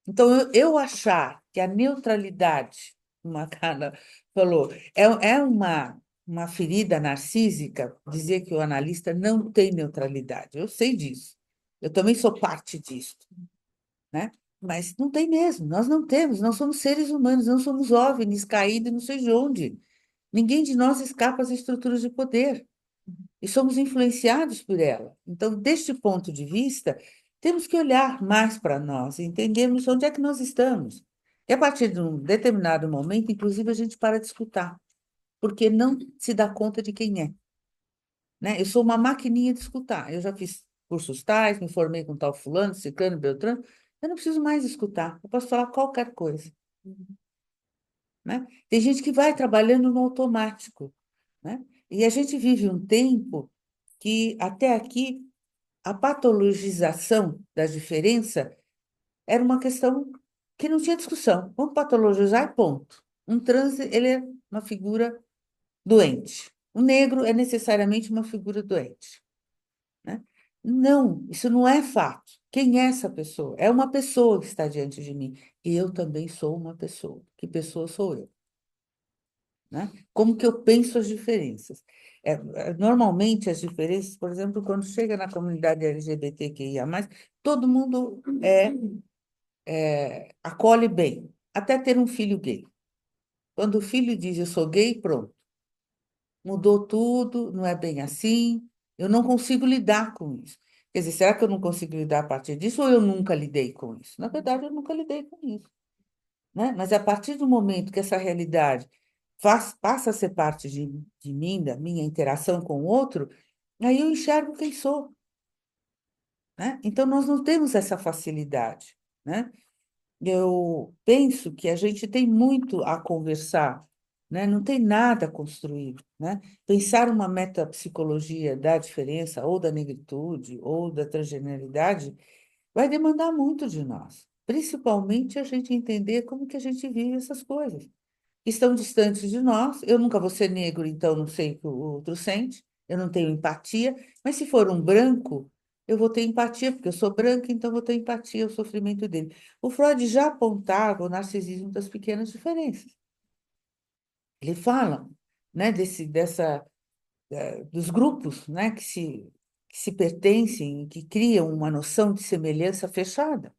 Então, eu achar que a neutralidade, como a Carla falou, é uma ferida narcísica, dizer que o analista não tem neutralidade. Eu sei disso. Eu também sou parte disso, né? Mas não tem mesmo, nós não temos, nós somos seres humanos, não somos OVNIs caídos não sei de onde. Ninguém de nós escapa às estruturas de poder e somos influenciados por ela. Então, deste ponto de vista, temos que olhar mais para nós e entendermos onde é que nós estamos. E a partir de um determinado momento, inclusive, a gente para de escutar, porque não se dá conta de quem é, né? Eu sou uma maquininha de escutar. Eu já fiz cursos tais, me formei com tal fulano, ciclano, beltrano. Eu não preciso mais escutar. Eu posso falar qualquer coisa, né? Tem gente que vai trabalhando no automático, né? E a gente vive um tempo que, até aqui, a patologização da diferença era uma questão que não tinha discussão. Vamos patologizar e ponto. Um trans, ele é uma figura doente. O negro é necessariamente uma figura doente, né? Não, isso não é fato. Quem é essa pessoa? É uma pessoa que está diante de mim. E eu também sou uma pessoa. Que pessoa sou eu? Né? Como que eu penso as diferenças? Normalmente, as diferenças, por exemplo, quando chega na comunidade LGBTQIA+, todo mundo acolhe bem, até ter um filho gay. Quando o filho diz, eu sou gay, pronto. Mudou tudo, não é bem assim, eu não consigo lidar com isso. Quer dizer, será que eu não consigo lidar a partir disso ou eu nunca lidei com isso? Na verdade, eu nunca lidei com isso, né? Mas a partir do momento que essa realidade passa a ser parte de mim, da minha interação com o outro, aí eu enxergo quem sou, né? Então, nós não temos essa facilidade, né? Eu penso que a gente tem muito a conversar, né? Não tem nada construído, né? Pensar uma metapsicologia da diferença, ou da negritude, ou da transgeneridade, vai demandar muito de nós. Principalmente a gente entender como que a gente vive essas coisas. Estão distantes de nós. Eu nunca vou ser negro, então não sei o que o outro sente. Eu não tenho empatia. Mas se for um branco, eu vou ter empatia, porque eu sou branca, então vou ter empatia ao sofrimento dele. O Freud já apontava o narcisismo das pequenas diferenças. Ele fala, né, dos grupos, né, que se pertencem, que criam uma noção de semelhança fechada,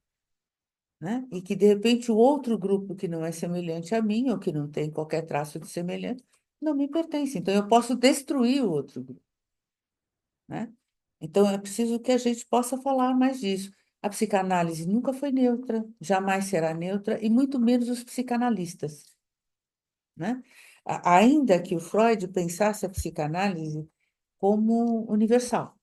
né? E que, de repente, o outro grupo que não é semelhante a mim, ou que não tem qualquer traço de semelhança, não me pertence. Então, eu posso destruir o outro grupo, né? Então, é preciso que a gente possa falar mais disso. A psicanálise nunca foi neutra, jamais será neutra, e muito menos os psicanalistas, né? Ainda que o Freud pensasse a psicanálise como universal,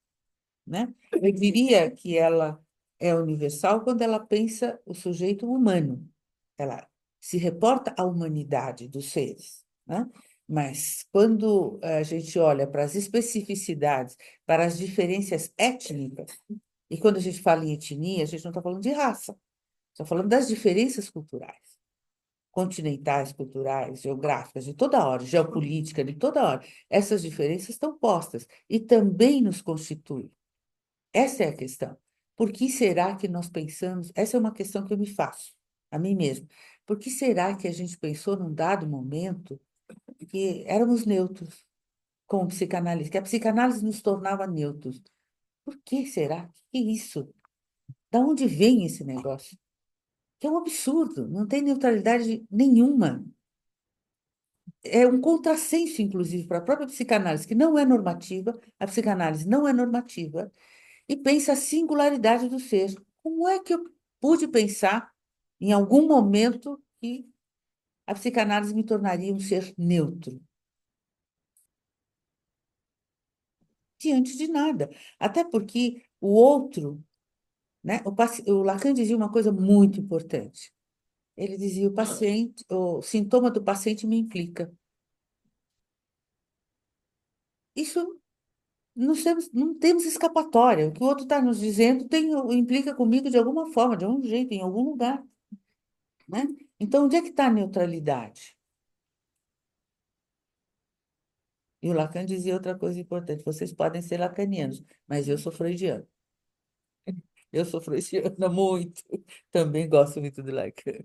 né? Eu diria que ela é universal quando ela pensa o sujeito humano. Ela se reporta à humanidade dos seres, né? Mas quando a gente olha para as especificidades, para as diferenças étnicas, e quando a gente fala em etnia, a gente não está falando de raça, está falando das diferenças culturais, continentais, culturais, geográficas, de toda hora, geopolítica, de toda hora. Essas diferenças estão postas e também nos constituem. Essa é a questão. Por que será que nós pensamos? Essa é uma questão que eu me faço, a mim mesma. Por que será que a gente pensou num dado momento que éramos neutros com psicanálise, que a psicanálise nos tornava neutros? Por que será? Que é isso? Da onde vem esse negócio? Que é um absurdo, não tem neutralidade nenhuma. É um contrassenso, inclusive, para a própria psicanálise, que não é normativa, a psicanálise não é normativa, e pensa a singularidade do ser. Como é que eu pude pensar, em algum momento, que a psicanálise me tornaria um ser neutro? Diante de nada. Até porque o outro, né? O Lacan dizia uma coisa muito importante. Ele dizia: o sintoma do paciente me implica. Isso não temos escapatória. O que o outro está nos dizendo implica comigo de alguma forma, de algum jeito, em algum lugar, né? Então, onde é que está a neutralidade? E o Lacan dizia outra coisa importante: vocês podem ser lacanianos, mas eu sou freudiano. Eu sou freudiana muito. Também gosto muito do Lacan.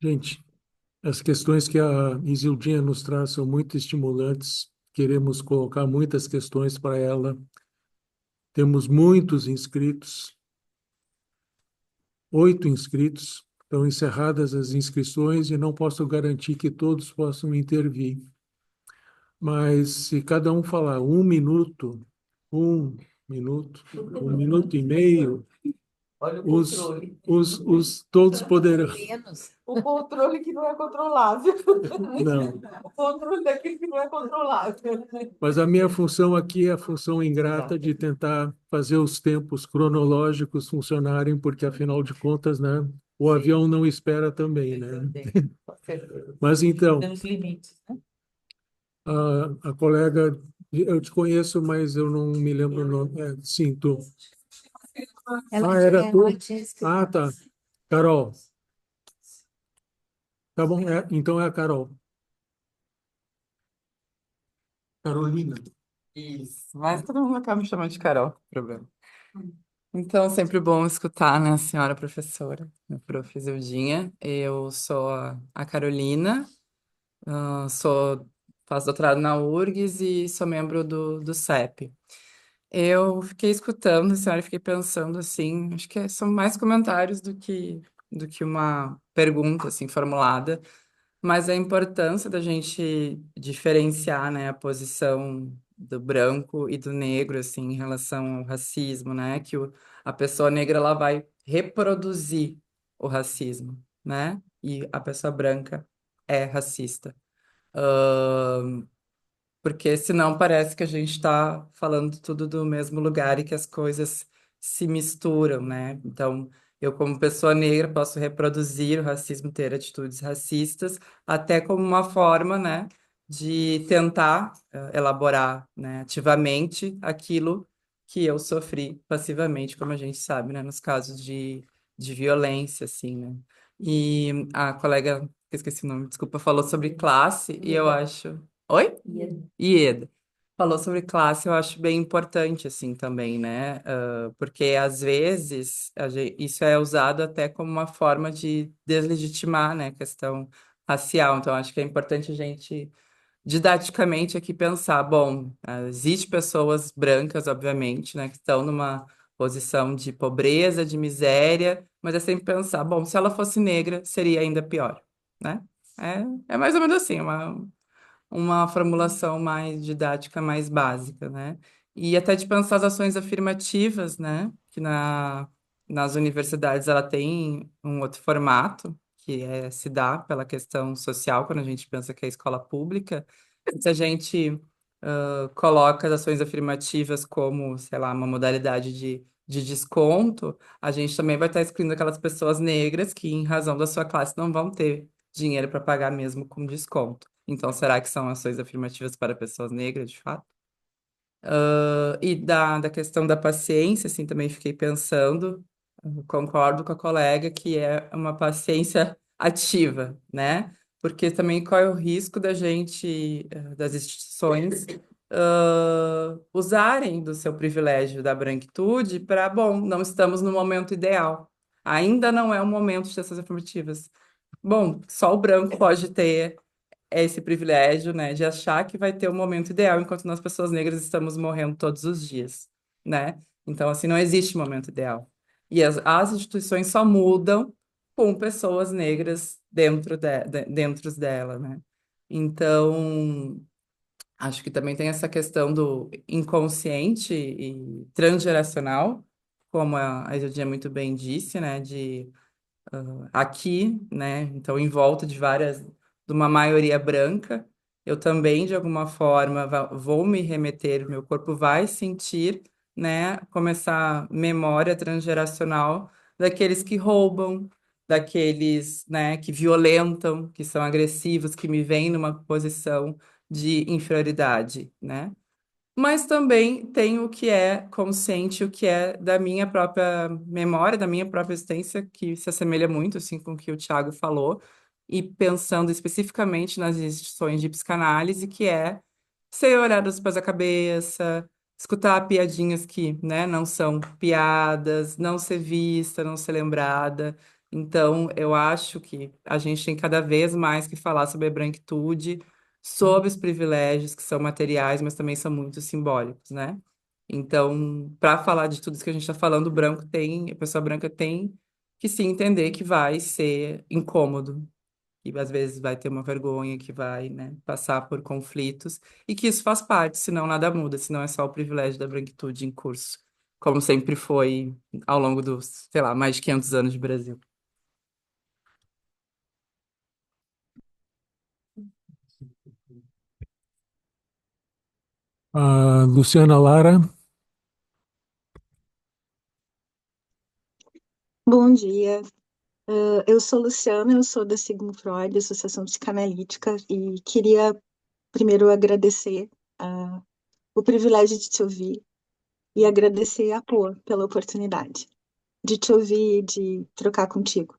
Gente, as questões que a Isildinha nos traz são muito estimulantes. Queremos colocar muitas questões para ela. Temos muitos inscritos, 8 inscritos. Estão encerradas as inscrições e não posso garantir que todos possam intervir. Mas se cada um falar 1 minuto e meio, Olha o os, controle. todos poderão. O controle que não é controlável. Não. O controle daquilo que não é controlável. Mas a minha função aqui é a função ingrata de tentar fazer os tempos cronológicos funcionarem, porque afinal de contas, né, o avião não espera também, né? Com certeza. Mas então, Temos limites, né? a colega, eu te conheço, mas eu não me lembro o nome. Sim, tu. Era tu? Ah, tá. Carol. Tá bom, então é a Carol. Carolina. Isso, mas todo mundo acaba me chamando de Carol, não tem problema. Então, sempre bom escutar, né, a senhora professora, a prof. Zildinha. Eu sou a Carolina, faço doutorado na URGS e sou membro do CEP. Eu fiquei escutando a senhora e fiquei pensando assim, acho que são mais comentários do que do que uma pergunta assim formulada, mas a importância da gente diferenciar, né, a posição do branco e do negro assim em relação ao racismo, né, que a pessoa negra ela vai reproduzir o racismo, né, e a pessoa branca é racista. Porque senão parece que a gente está falando tudo do mesmo lugar e que as coisas se misturam, né? Então, eu, como pessoa negra, posso reproduzir o racismo, ter atitudes racistas, até como uma forma, né, de tentar elaborar, né, ativamente aquilo que eu sofri passivamente, como a gente sabe, né, nos casos de violência, assim, né? E a colega, que eu esqueci o nome, desculpa, falou sobre classe, e eu acho. Oi? Ieda. Falou sobre classe, eu acho bem importante, assim, também, né? Porque, às vezes, isso é usado até como uma forma de deslegitimar, né, a questão racial. Então, acho que é importante a gente, didaticamente, aqui pensar, bom, existe pessoas brancas, obviamente, né, que estão numa posição de pobreza, de miséria, mas é sempre pensar, bom, se ela fosse negra, seria ainda pior, né? É mais ou menos assim, uma formulação mais didática, mais básica, né? E até de pensar as ações afirmativas, né? Que nas universidades ela tem um outro formato, que se dá pela questão social, quando a gente pensa que é escola pública. Se a gente coloca as ações afirmativas como, sei lá, uma modalidade de desconto, a gente também vai estar excluindo aquelas pessoas negras que, em razão da sua classe, não vão ter dinheiro para pagar mesmo com desconto. Então, será que são ações afirmativas para pessoas negras, de fato? E da questão da paciência, assim, também fiquei pensando, concordo com a colega que é uma paciência ativa, né? Porque também qual é o risco da gente, das instituições, usarem do seu privilégio da branquitude para, bom, não estamos no momento ideal. Ainda não é o momento de ter essas afirmativas. Bom, só o branco pode ter esse privilégio, né, de achar que vai ter o momento ideal, enquanto nós, pessoas negras, estamos morrendo todos os dias, né? Então, assim, não existe momento ideal. E as instituições só mudam com pessoas negras dentro dela, né? Então, acho que também tem essa questão do inconsciente e transgeracional, como a Isadinha muito bem disse, né, de aqui, né? Então, em volta de uma maioria branca, eu também, de alguma forma, vou me remeter, meu corpo vai sentir, né? Como essa memória transgeracional daqueles que roubam, daqueles, né, que violentam, que são agressivos, que me veem numa posição de inferioridade, né? Mas também tem o que é consciente, o que é da minha própria memória, da minha própria existência, que se assemelha muito assim com o que o Tiago falou, e pensando especificamente nas instituições de psicanálise, que é ser olhar dos pés à cabeça, escutar piadinhas que, né, não são piadas, não ser vista, não ser lembrada. Então, eu acho que a gente tem cada vez mais que falar sobre a branquitude, sobre os privilégios que são materiais, mas também são muito simbólicos, né? Então, para falar de tudo isso que a gente está falando, a pessoa branca tem que se entender que vai ser incômodo, e às vezes vai ter uma vergonha, que vai, né, passar por conflitos, e que isso faz parte, senão nada muda, senão é só o privilégio da branquitude em curso, como sempre foi ao longo dos, sei lá, mais de 500 anos de Brasil. Luciana Lara. Bom dia. Eu sou Luciana, eu sou da Sigmund Freud, Associação Psicanalítica, e queria primeiro agradecer o privilégio de te ouvir e agradecer a Pô pela oportunidade de te ouvir e de trocar contigo.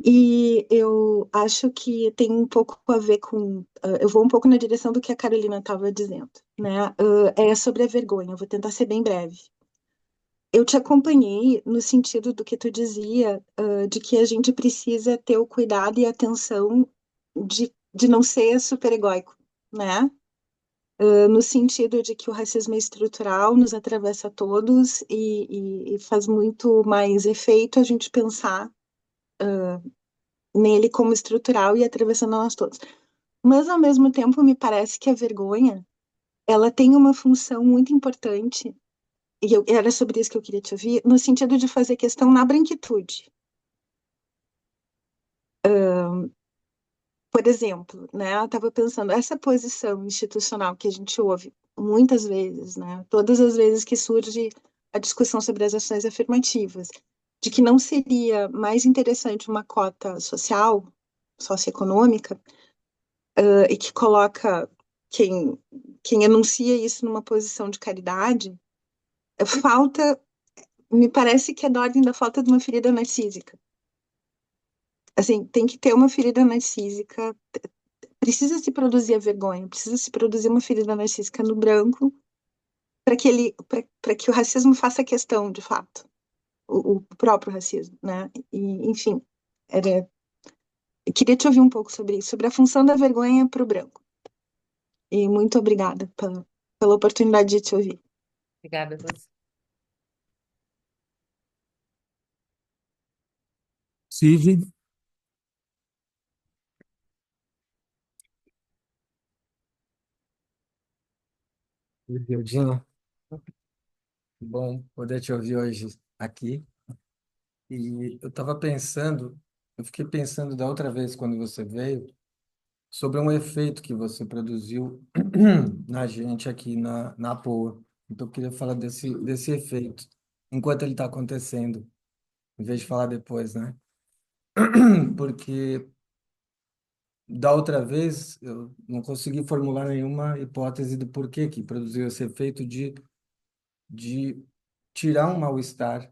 E eu acho que tem um pouco a ver com. Eu vou um pouco na direção do que a Carolina estava dizendo, né? É sobre a vergonha, eu vou tentar ser bem breve. Eu te acompanhei no sentido do que tu dizia, de que a gente precisa ter o cuidado e a atenção de não ser superegóico, né? No sentido de que o racismo é estrutural, nos atravessa a todos e faz muito mais efeito a gente pensar nele como estrutural e atravessando nós todos. Mas, ao mesmo tempo, me parece que a vergonha, ela tem uma função muito importante, e era sobre isso que eu queria te ouvir, no sentido de fazer questão na branquitude. Por exemplo, né, eu estava pensando, essa posição institucional que a gente ouve muitas vezes, né, todas as vezes que surge a discussão sobre as ações afirmativas, de que não seria mais interessante uma cota social, socioeconômica, e que coloca quem enuncia isso numa posição de caridade, falta, me parece que é da ordem da falta de uma ferida narcísica. Assim, tem que ter uma ferida narcísica, precisa se produzir a vergonha, precisa se produzir uma ferida narcísica no branco para que o racismo faça questão, de fato, o próprio racismo, né? E, enfim, eu queria te ouvir um pouco sobre isso, sobre a função da vergonha para o branco. E muito obrigada pela oportunidade de te ouvir. Obrigada a você. Cid, Eudinho, bom poder te ouvir hoje aqui. E eu fiquei pensando da outra vez quando você veio, sobre um efeito que você produziu na gente aqui na Poa. Então, eu queria falar desse efeito, enquanto ele está acontecendo, em vez de falar depois, né? Porque da outra vez eu não consegui formular nenhuma hipótese do porquê que produziu esse efeito de tirar um mal-estar,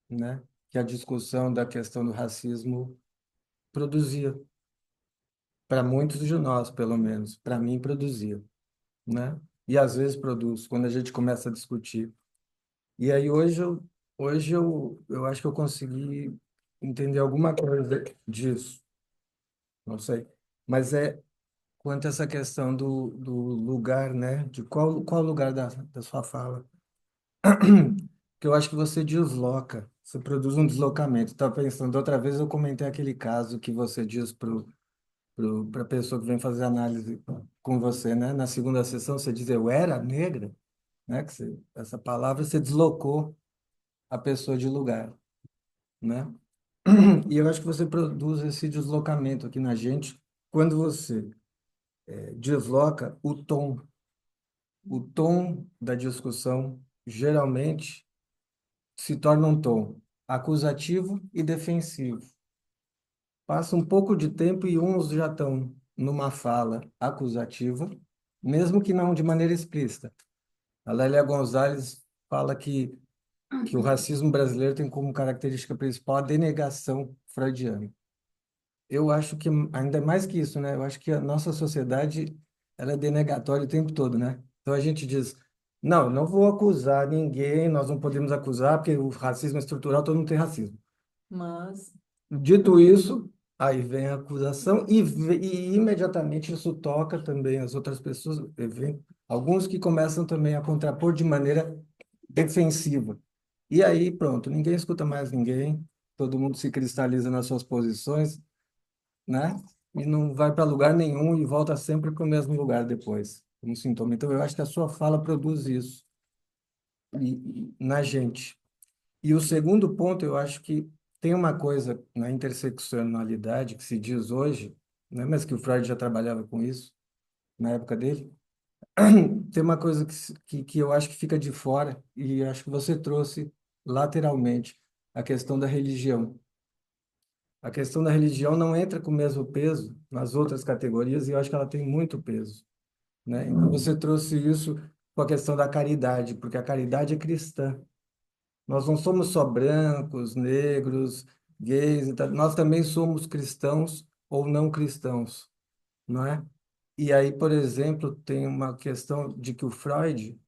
né? Que a discussão da questão do racismo produzia. Para muitos de nós, pelo menos. Para mim, produzia, né? E às vezes produz, quando a gente começa a discutir. E aí hoje eu acho que eu consegui entender alguma coisa disso, não sei. Mas é quanto a essa questão do lugar, né? De qual lugar da sua fala. Que eu acho que você desloca, você produz um deslocamento. Estava pensando, outra vez eu comentei aquele caso que você diz para a pessoa que vem fazer análise com você, né? Na segunda sessão, você diz, eu era negra, né? Essa palavra, você deslocou a pessoa de lugar, né? E eu acho que você produz esse deslocamento aqui na gente quando você desloca o tom da discussão geralmente se torna um tom acusativo e defensivo. Passa um pouco de tempo e uns já estão numa fala acusativa, mesmo que não de maneira explícita. A Lélia Gonzalez fala que o racismo brasileiro tem como característica principal a denegação freudiana. Eu acho que ainda mais que isso, né? Eu acho que a nossa sociedade ela é denegatória o tempo todo, né? Então a gente diz, não, não vou acusar ninguém, nós não podemos acusar porque o racismo é estrutural, todo mundo tem racismo. Mas, Dito isso, aí vem a acusação e imediatamente isso toca também as outras pessoas, vem alguns que começam também a contrapor de maneira defensiva. E aí, pronto, ninguém escuta mais ninguém, todo mundo se cristaliza nas suas posições, né? E não vai para lugar nenhum e volta sempre para o mesmo lugar depois, como sintoma. Então, eu acho que a sua fala produz isso na gente. E o segundo ponto, eu acho que tem uma coisa na interseccionalidade que se diz hoje, né, mas que o Freud já trabalhava com isso na época dele. Tem uma coisa que eu acho que fica de fora, e acho que você trouxe lateralmente, a questão da religião. A questão da religião não entra com o mesmo peso nas outras categorias, e eu acho que ela tem muito peso, né? Então, você trouxe isso com a questão da caridade, porque a caridade é cristã. Nós não somos só brancos, negros, gays, e tal. Nós também somos cristãos ou não cristãos, não é? E aí, por exemplo, tem uma questão de que o Freud,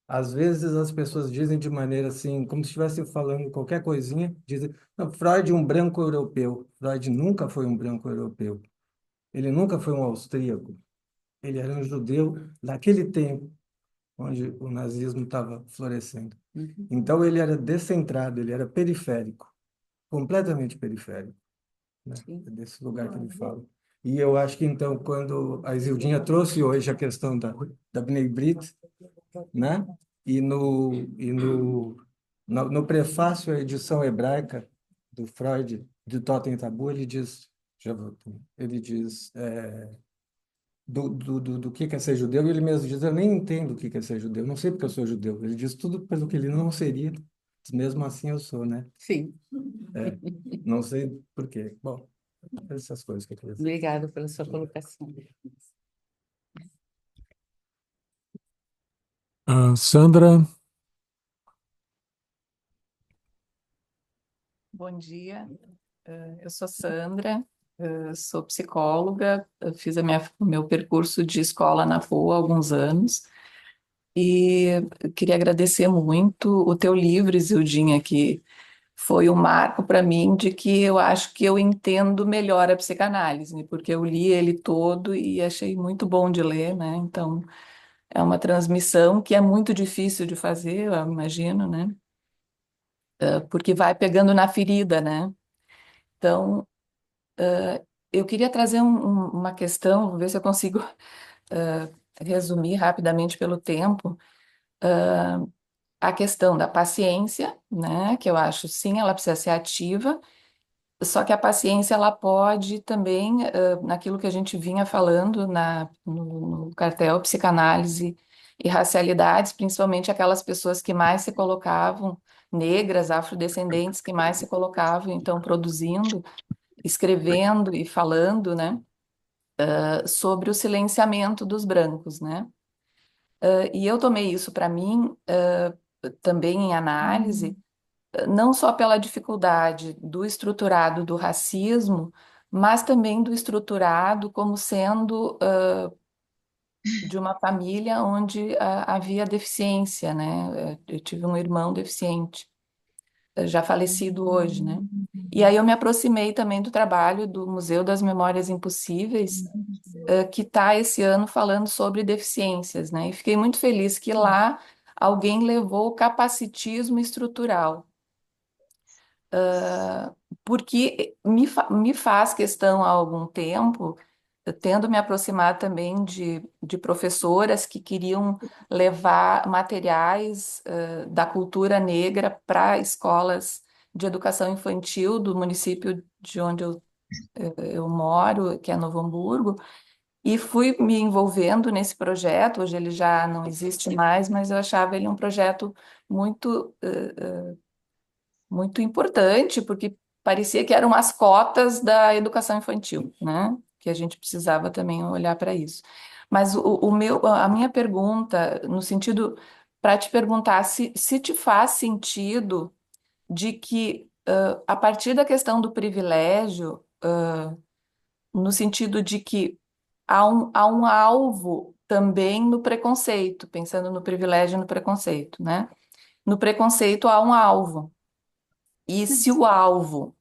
às vezes as pessoas dizem de maneira assim, como se estivessem falando qualquer coisinha, dizem, não, Freud é um branco europeu. Freud nunca foi um branco europeu. Ele nunca foi um austríaco. Ele era um judeu daquele tempo, onde o nazismo estava florescendo. Então ele era descentrado, ele era periférico, completamente periférico. né? Sim. É desse lugar que ele fala. E eu acho que, então, quando a Isildinha trouxe hoje a questão da Bnei Brit, né? E no prefácio à edição hebraica do Freud, de Totem e Tabu, ele diz, ele diz do que é ser judeu, e ele mesmo diz, eu nem entendo o que é ser judeu, não sei porque eu sou judeu. Ele diz tudo pelo que ele não seria, mesmo assim eu sou, né? Sim. É, não sei por quê. Bom, essas coisas que eu queria dizer. Obrigada pela sua colocação. Sandra, Bom dia, eu sou Sandra, sou psicóloga, eu fiz o meu percurso de escola na POA há alguns anos e eu queria agradecer muito o teu livro, Isildinha, que foi um marco para mim de que eu acho que eu entendo melhor a psicanálise, porque eu li ele todo e achei muito bom de ler, né? Então, é uma transmissão que é muito difícil de fazer, eu imagino, né? Porque vai pegando na ferida, né? Então, eu queria trazer uma questão, vou ver se eu consigo resumir rapidamente pelo tempo, a questão da paciência, né? Que eu acho, sim, ela precisa ser ativa, só que a paciência, ela pode também, naquilo que a gente vinha falando no cartel Psicanálise e Racialidades, principalmente aquelas pessoas que mais se colocavam, negras, afrodescendentes, que mais se colocavam, então, produzindo, escrevendo e falando, né, sobre o silenciamento dos brancos, né? E eu tomei isso para mim, também em análise, não só pela dificuldade do estruturado do racismo, mas também do estruturado como sendo de uma família onde havia deficiência, né? Eu tive um irmão deficiente, já falecido hoje, né? E aí eu me aproximei também do trabalho do Museu das Memórias Impossíveis, que está esse ano falando sobre deficiências, né? E fiquei muito feliz que lá alguém levou o capacitismo estrutural, porque me faz questão há algum tempo, tendo me aproximado também de professoras que queriam levar materiais da cultura negra para escolas de educação infantil do município de onde eu moro, que é Novo Hamburgo, e fui me envolvendo nesse projeto. Hoje ele já não existe mais, mas eu achava ele um projeto muito muito importante, porque parecia que eram as cotas da educação infantil, né? Que a gente precisava também olhar para isso. Mas a minha pergunta, no sentido, para te perguntar se te faz sentido de que, a partir da questão do privilégio, no sentido de que há um alvo também no preconceito, pensando no privilégio e no preconceito, né? No preconceito há um alvo. E se o alvo,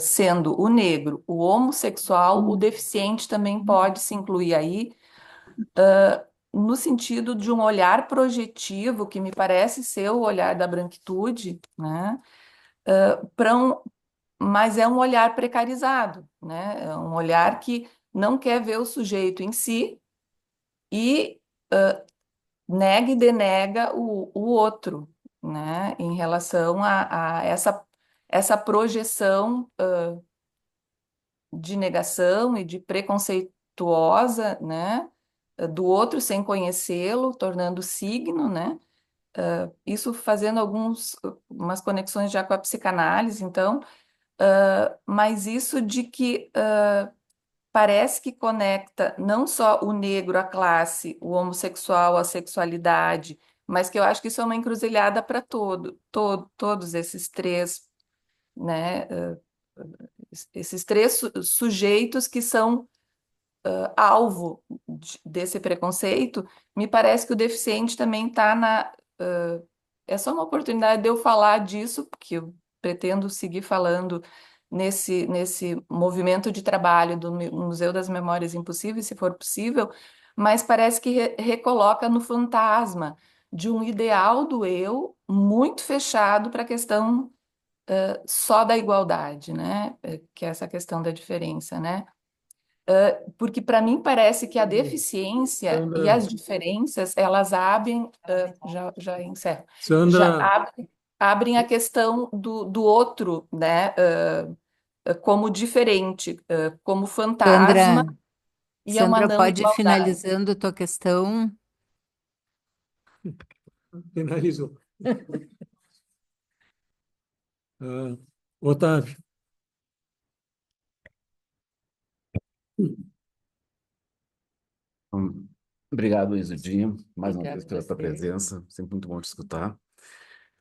sendo o negro, o homossexual, o deficiente também pode se incluir aí, no sentido de um olhar projetivo, que me parece ser o olhar da branquitude, né? Para mas é um olhar precarizado, né? É um olhar que não quer ver o sujeito em si e nega e denega o outro, né? Em relação a essa projeção de negação e de preconceituosa, né, do outro sem conhecê-lo, tornando signo, né? Isso fazendo umas conexões já com a psicanálise, então, mas isso de que parece que conecta não só o negro à classe, o homossexual à sexualidade, mas que eu acho que isso é uma encruzilhada para todos esses três, né? Esses três sujeitos que são alvo desse preconceito. Me parece que o deficiente também está é só uma oportunidade de eu falar disso, porque eu pretendo seguir falando nesse movimento de trabalho do Museu das Memórias Impossíveis, se for possível, mas parece que recoloca no fantasma de um ideal do eu muito fechado para a questão só da igualdade, né? Que é essa questão da diferença, né? Porque para mim parece que a deficiência e Sandra, as diferenças, elas abrem, já encerro, já Sandra, abrem a questão do outro, né? Como diferente, como fantasma, Sandra, e é uma Sandra, não pode ir igualdade. finalizando a tua questão? finalizou. Ah, Otávio, Hum, Obrigado, Isudinha, mais uma vez Obrigada a pela tua você. presença, sempre muito bom te escutar.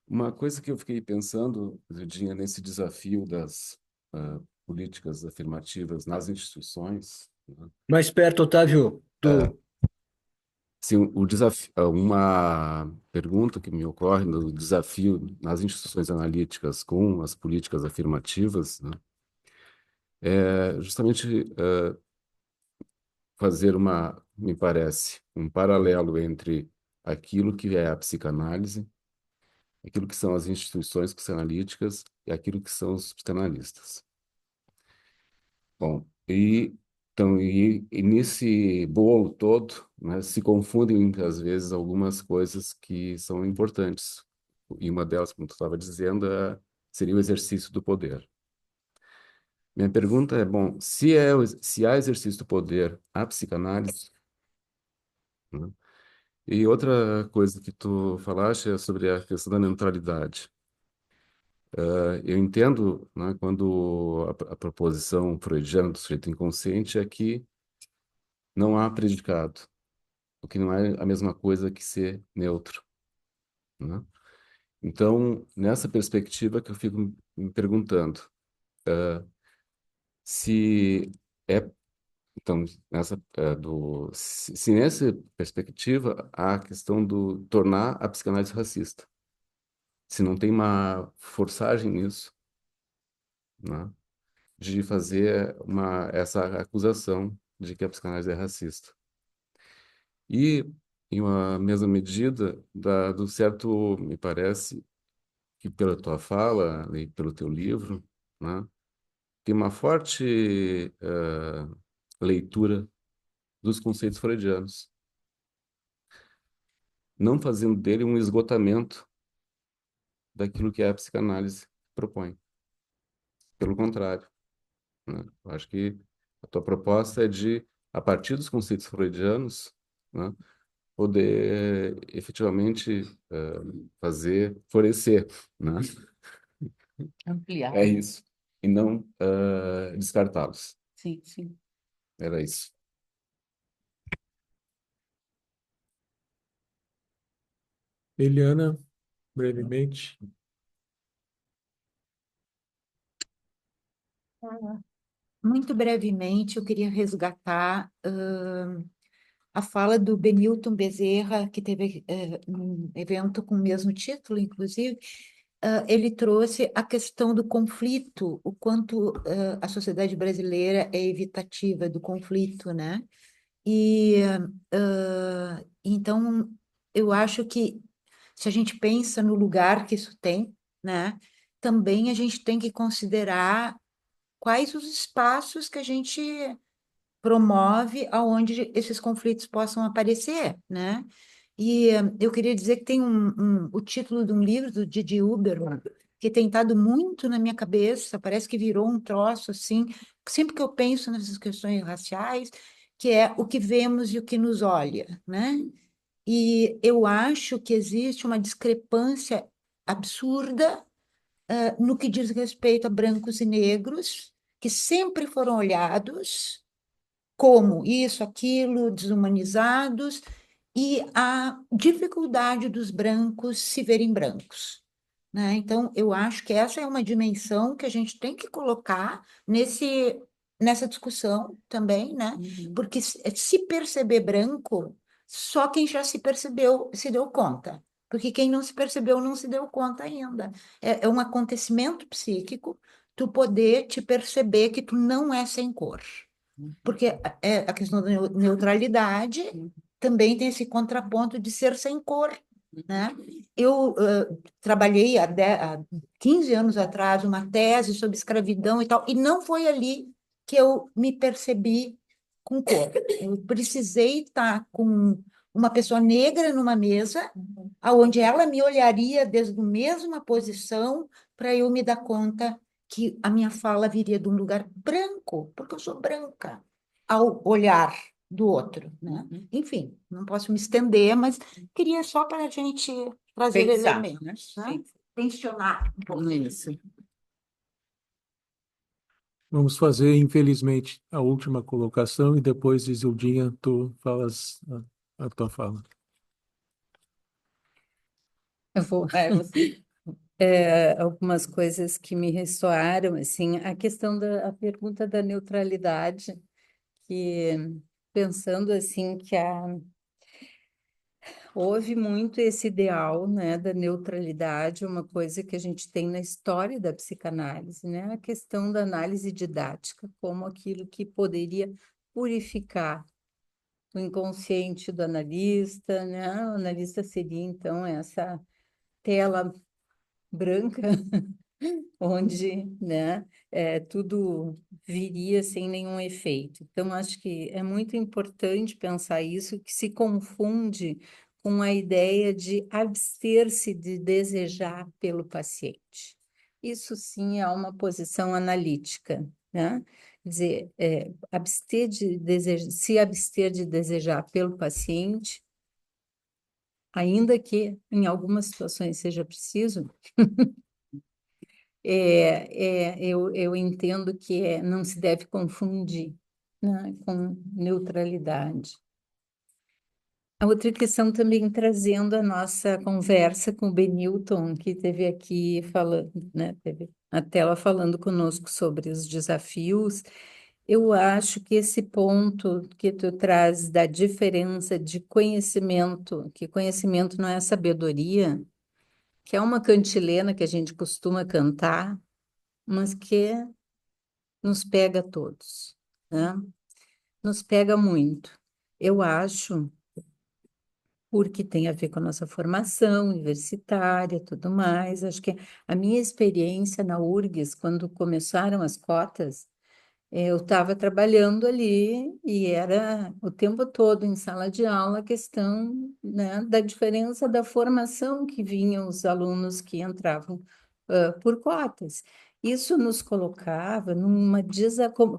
Uma coisa que eu fiquei pensando, Isudinha, nesse desafio das políticas afirmativas nas instituições, né? Mais perto, Otávio, do. Sim, o desafio, uma pergunta que me ocorre no desafio nas instituições analíticas com as políticas afirmativas, né, é justamente fazer me parece, um paralelo entre aquilo que é a psicanálise, aquilo que são as instituições psicanalíticas e aquilo que são os psicanalistas. Bom, e nesse bolo todo, né, se confundem às vezes algumas coisas que são importantes. E uma delas, como tu estava dizendo, seria o exercício do poder. Minha pergunta é, bom, se há exercício do poder, há psicanálise, né? E outra coisa que tu falaste é sobre a questão da neutralidade. Eu entendo, né, quando a proposição freudiana do sujeito inconsciente é que não há predicado, o que não é a mesma coisa que ser neutro, né? Então, nessa perspectiva que eu fico me perguntando, se é, então, se nessa perspectiva há a questão do tornar a psicanálise racista, se não tem uma forçagem nisso, né, de fazer essa acusação de que a psicanálise é racista. E, em uma mesma medida, do certo, me parece, que pela tua fala e pelo teu livro, né, tem uma forte leitura dos conceitos freudianos, não fazendo dele um esgotamento daquilo que a psicanálise propõe. Pelo contrário, né? Eu acho que a tua proposta é de, a partir dos conceitos freudianos, né, poder efetivamente florescer, né? Ampliar, É né? isso. E não descartá-los. Sim, sim. Era isso. Eliana, brevemente. Muito brevemente, eu queria resgatar a fala do Benilton Bezerra, que teve um evento com o mesmo título, inclusive. Ele trouxe a questão do conflito, o quanto a sociedade brasileira é evitativa do conflito, né? E então eu acho que se a gente pensa no lugar que isso tem, né, também a gente tem que considerar quais os espaços que a gente promove aonde esses conflitos possam aparecer, né? E eu queria dizer que tem o título de um livro do Didi Huberman que tem estado muito na minha cabeça, parece que virou um troço assim, sempre que eu penso nessas questões raciais, que é o que vemos e o que nos olha, né? E eu acho que existe uma discrepância absurda no que diz respeito a brancos e negros, que sempre foram olhados como isso, aquilo, desumanizados, e a dificuldade dos brancos se verem brancos, né? Então, eu acho que essa é uma dimensão que a gente tem que colocar nessa discussão também, né? Porque se perceber branco, só quem já se percebeu se deu conta. Porque quem não se percebeu não se deu conta ainda. É um acontecimento psíquico tu poder te perceber que tu não é sem cor. Porque a questão da neutralidade também tem esse contraponto de ser sem cor, né? Eu trabalhei há 15 anos atrás uma tese sobre escravidão e tal, e não foi ali que eu me percebi com cor. Eu precisei estar com uma pessoa negra numa mesa, onde ela me olharia desde a mesma posição para eu me dar conta que a minha fala viria de um lugar branco, porque eu sou branca, ao olhar do outro, né? Enfim, não posso me estender, mas queria só para a gente trazer Pensar, elementos, né? né? Tensionar um pouco. Isso. Vamos fazer, infelizmente, a última colocação e depois, Isildinha, tu falas a tua fala. Eu vou. Você. Algumas coisas que me ressoaram, assim, a questão a pergunta da neutralidade, que pensando assim que houve muito esse ideal, né, da neutralidade, uma coisa que a gente tem na história da psicanálise, né, a questão da análise didática como aquilo que poderia purificar o inconsciente do analista, né, o analista seria então essa tela branca onde, né, tudo viria sem nenhum efeito. Então, acho que é muito importante pensar isso, que se confunde com a ideia de abster-se de desejar pelo paciente. Isso sim é uma posição analítica, né? Quer dizer, se abster de desejar pelo paciente, ainda que em algumas situações seja preciso, eu entendo que não se deve confundir, né, com neutralidade. A outra questão também trazendo a nossa conversa com o Benilton, que esteve aqui falando, né, teve a tela falando conosco sobre os desafios. Eu acho que esse ponto que tu traz da diferença de conhecimento, que conhecimento não é sabedoria, que é uma cantilena que a gente costuma cantar, mas que nos pega a todos, né? Nos pega muito. Eu acho, porque tem a ver com a nossa formação universitária, tudo mais. Acho que a minha experiência na URGS, quando começaram as cotas, eu estava trabalhando ali e era o tempo todo em sala de aula a questão, né, da diferença da formação que vinham os alunos que entravam por cotas. Isso nos colocava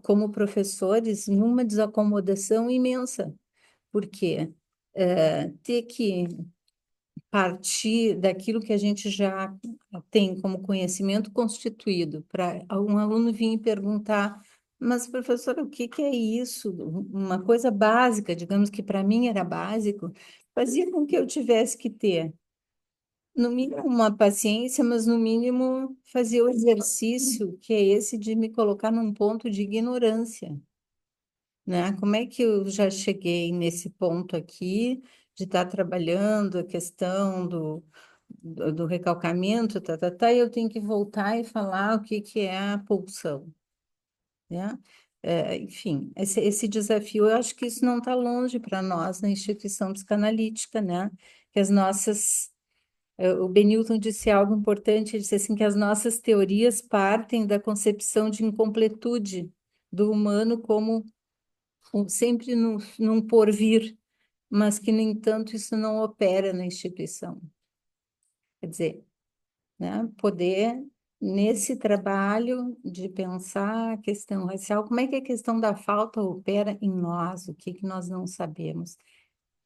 como professores numa desacomodação imensa, porque ter que partir daquilo que a gente já tem como conhecimento constituído, para um aluno vir e perguntar, mas, professora, o que que é isso? Uma coisa básica, digamos que para mim era básico, fazia com que eu tivesse que ter, no mínimo, uma paciência, mas no mínimo fazer o exercício, que é esse de me colocar num ponto de ignorância, né? Como é que eu já cheguei nesse ponto aqui de estar trabalhando a questão do recalcamento, e eu tenho que voltar e falar o que que é a pulsão, né? Enfim, esse desafio, eu acho que isso não está longe para nós na instituição psicanalítica, né? Que as nossas o Benilton disse algo importante, ele disse assim que as nossas teorias partem da concepção de incompletude do humano como sempre num porvir, mas que, no entanto, isso não opera na instituição. Quer dizer, né, poder, nesse trabalho de pensar a questão racial, como é que a questão da falta opera em nós, o que que nós não sabemos,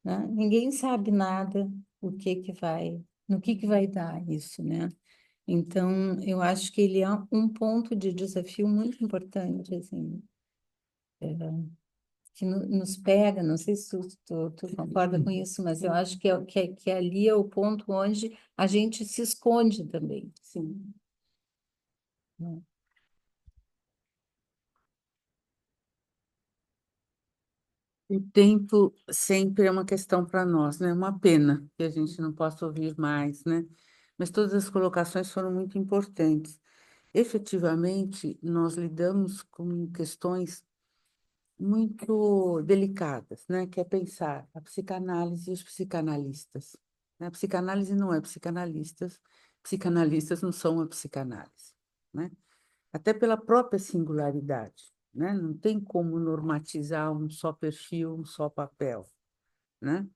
né? Ninguém sabe nada no que vai dar isso, né? Então, eu acho que ele é um ponto de desafio muito importante, assim, que nos pega, não sei se tu concorda com isso, mas eu acho que ali é o ponto onde a gente se esconde também. Sim. Né? O tempo sempre é uma questão para nós, né? Uma pena que a gente não possa ouvir mais, né? Mas todas as colocações foram muito importantes. Efetivamente, nós lidamos com questões muito delicadas, né? Que é pensar a psicanálise e os psicanalistas, né? A psicanálise não é psicanalistas não são a psicanálise, né? Até pela própria singularidade, né? Não tem como normatizar um só perfil, um só papel, né?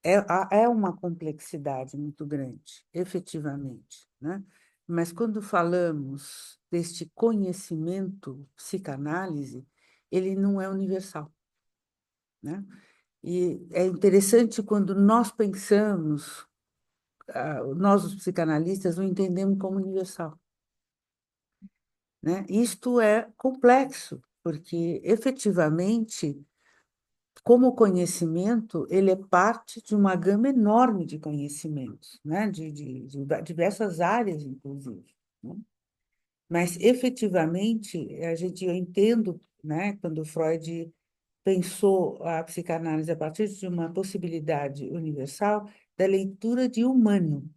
É uma complexidade muito grande, efetivamente, né? Mas quando falamos deste conhecimento psicanálise, ele não é universal, né? E é interessante quando nós pensamos, nós os psicanalistas o entendemos como universal, né? Isto é complexo, porque efetivamente como conhecimento, ele é parte de uma gama enorme de conhecimentos, né? De diversas áreas, inclusive, né? Mas, efetivamente, eu entendo, né, quando Freud pensou a psicanálise a partir de uma possibilidade universal da leitura de humano,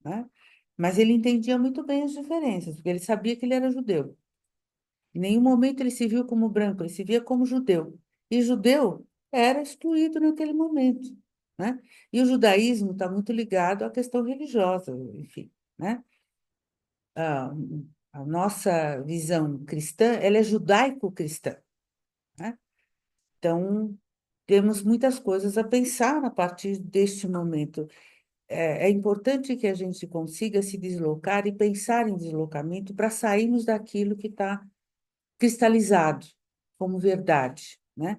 né? Mas ele entendia muito bem as diferenças, porque ele sabia que ele era judeu. Em nenhum momento ele se viu como branco, ele se via como judeu. E judeu era excluído naquele momento, né? E o judaísmo está muito ligado à questão religiosa, enfim, né? A, a nossa visão cristã, ela é judaico-cristã, né? Então, temos muitas coisas a pensar a partir deste momento. É importante que a gente consiga se deslocar e pensar em deslocamento para sairmos daquilo que está cristalizado como verdade, né?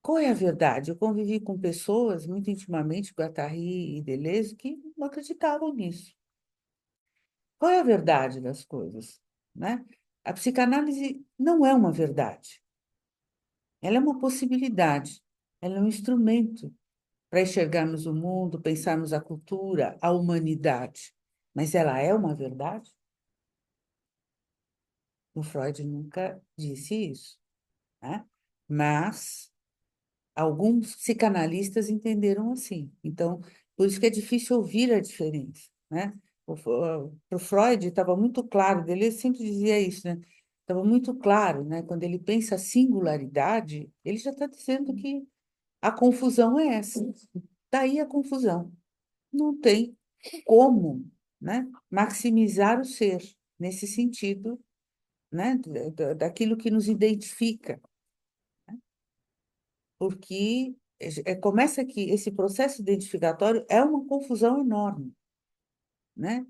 Qual é a verdade? Eu convivi com pessoas muito intimamente, Guattari e Deleuze, que não acreditavam nisso. Qual é a verdade das coisas, né? A psicanálise não é uma verdade. Ela é uma possibilidade. Ela é um instrumento para enxergarmos o mundo, pensarmos a cultura, a humanidade. Mas ela é uma verdade? O Freud nunca disse isso, né? Mas alguns psicanalistas entenderam assim. Então, por isso que é difícil ouvir a diferença, né? Para o Freud estava muito claro, ele sempre dizia isso, né? Estava muito claro, né? Quando ele pensa a singularidade, ele já está dizendo que a confusão é essa. Daí a confusão. Não tem como, né? Maximizar o ser nesse sentido, né? Daquilo que nos identifica, porque começa que esse processo identificatório é uma confusão enorme, né?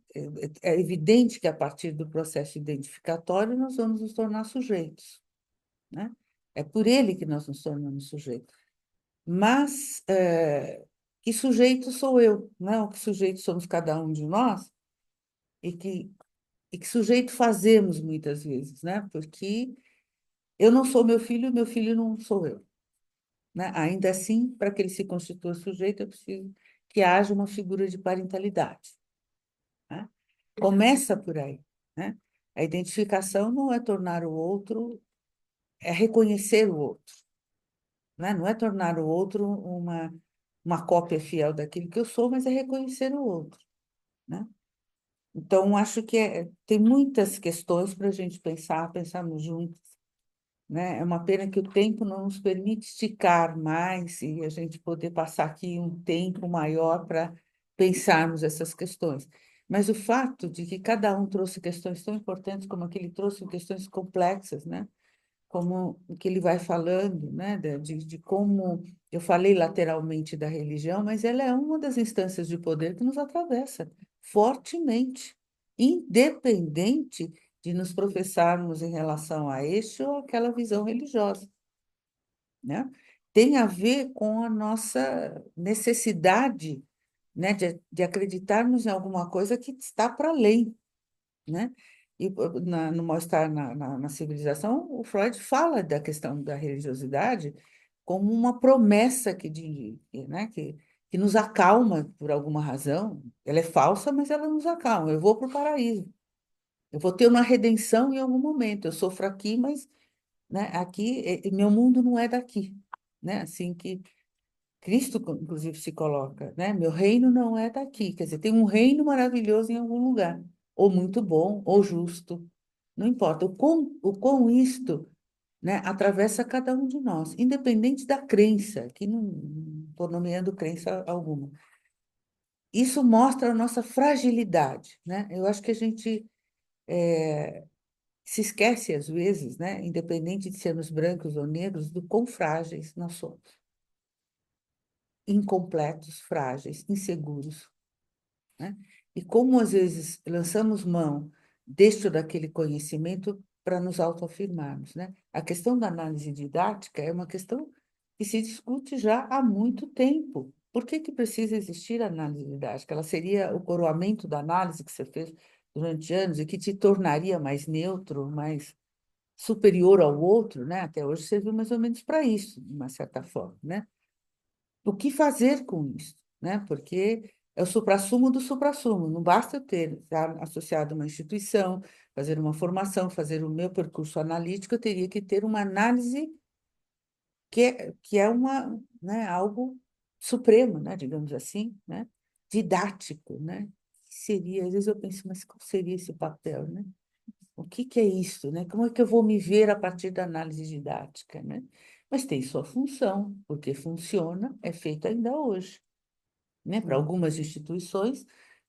É evidente que a partir do processo identificatório nós vamos nos tornar sujeitos, né? É por ele que nós nos tornamos sujeitos. Mas que sujeito sou eu, né? O que sujeito somos cada um de nós e que sujeito fazemos muitas vezes, né? Porque eu não sou meu filho não sou eu, né? Ainda assim, para que ele se constitua sujeito, é preciso que haja uma figura de parentalidade, né? Começa por aí, né? A identificação não é tornar o outro, é reconhecer o outro, né? Não é tornar o outro uma cópia fiel daquilo que eu sou, mas é reconhecer o outro, né? Então, acho que tem muitas questões para a gente pensarmos juntos, né? É uma pena que o tempo não nos permite esticar mais e a gente poder passar aqui um tempo maior para pensarmos essas questões. Mas o fato de que cada um trouxe questões tão importantes como aquele trouxe questões complexas, né? Como o que ele vai falando, né? De como eu falei lateralmente da religião, mas ela é uma das instâncias de poder que nos atravessa fortemente, independente de nos professarmos em relação a este ou aquela visão religiosa, né? Tem a ver com a nossa necessidade, né, de acreditarmos em alguma coisa que está para além, né? E no Mal-Estar na Civilização, o Freud fala da questão da religiosidade como uma promessa né, que nos acalma por alguma razão. Ela é falsa, mas ela nos acalma. Eu vou para o paraíso. Eu vou ter uma redenção em algum momento. Eu sofro aqui, mas, né, aqui meu mundo não é daqui, né? Assim que Cristo, inclusive, se coloca, né? Meu reino não é daqui. Quer dizer, tem um reino maravilhoso em algum lugar, ou muito bom, ou justo. Não importa. O quão isto, né, atravessa cada um de nós, independente da crença, que não estou nomeando crença alguma. Isso mostra a nossa fragilidade, né? Eu acho que a gente se esquece, às vezes, né? Independente de sermos brancos ou negros, do quão frágeis nós somos. Incompletos, frágeis, inseguros, né? E como, às vezes, lançamos mão deste ou daquele conhecimento para nos autoafirmarmos, né? A questão da análise didática é uma questão que se discute já há muito tempo. Por que que precisa existir a análise didática? Ela seria o coroamento da análise que você fez durante anos e que te tornaria mais neutro, mais superior ao outro, né? Até hoje serviu mais ou menos para isso, de uma certa forma, né? O que fazer com isso, né? Porque é o suprassumo do suprassumo. Não basta eu ter estar associado a uma instituição, fazer uma formação, fazer o meu percurso analítico, eu teria que ter uma análise que é uma, né, algo supremo, né, digamos assim, né, didático, né? Seria, às vezes eu penso, mas qual seria esse papel, né? O que que é isso, né? Como é que eu vou me ver a partir da análise didática, né? Mas tem sua função, porque funciona, é feita ainda hoje, né? Para algumas instituições,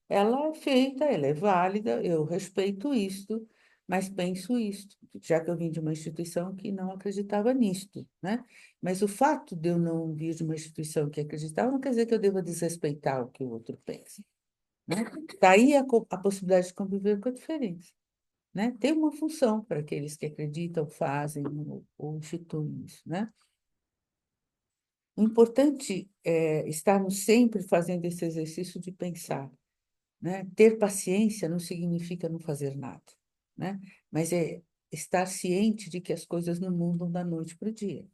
ela é feita, ela é válida, eu respeito isto, mas penso isto, já que eu vim de uma instituição que não acreditava nisto, né? Mas o fato de eu não vir de uma instituição que acreditava não quer dizer que eu deva desrespeitar o que o outro pensa, né? Daí a possibilidade de conviver com a diferença, né? Tem uma função para aqueles que acreditam, fazem ou instituem isso, né? O importante é estarmos sempre fazendo esse exercício de pensar, né? Ter paciência não significa não fazer nada, né? Mas é estar ciente de que as coisas não mudam da noite para o dia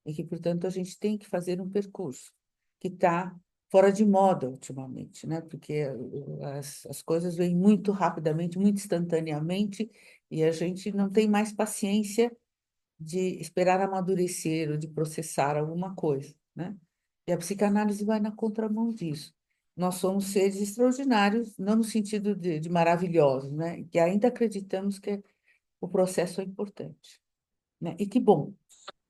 e que, portanto, a gente tem que fazer um percurso que está fora de moda ultimamente, né? Porque as coisas vêm muito rapidamente, muito instantaneamente, e a gente não tem mais paciência de esperar amadurecer ou de processar alguma coisa, né? E a psicanálise vai na contramão disso. Nós somos seres extraordinários, não no sentido de maravilhosos, né? Que ainda acreditamos que o processo é importante, né? E que bom,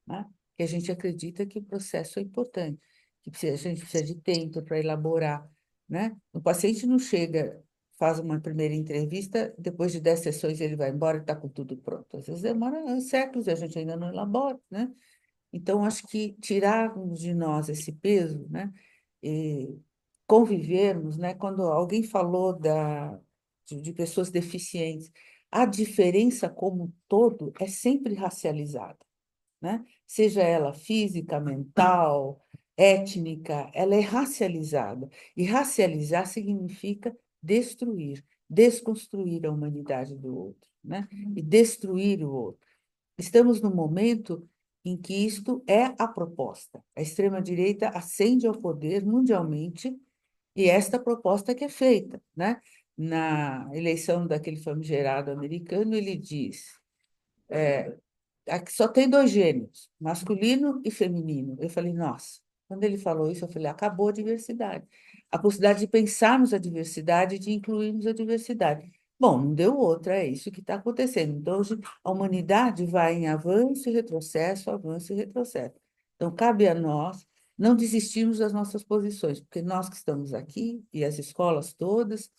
né? Que a gente acredita que o processo é importante, a gente precisa de tempo para elaborar, né? O paciente não chega, faz uma primeira entrevista, depois de 10 sessões ele vai embora e está com tudo pronto. Às vezes demora séculos e a gente ainda não elabora, né? Então, acho que tirarmos de nós esse peso, né? E convivermos, né? Quando alguém falou de pessoas deficientes, a diferença como um todo é sempre racializada, né? Seja ela física, mental, étnica, ela é racializada. E racializar significa destruir, desconstruir a humanidade do outro, né? E destruir o outro. Estamos num momento em que isto é a proposta. A extrema-direita ascende ao poder mundialmente e esta proposta que é feita, né? Na eleição daquele famigerado americano, ele diz: aqui só tem dois gêneros, masculino e feminino. Eu falei, nossa, quando ele falou isso, eu falei, acabou a diversidade. A possibilidade de pensarmos a diversidade, de incluirmos a diversidade. Bom, não deu outra, é isso que está acontecendo. Então, hoje, a humanidade vai em avanço e retrocesso, avanço e retrocesso. Então, cabe a nós não desistirmos das nossas posições, porque nós que estamos aqui, e as escolas todas,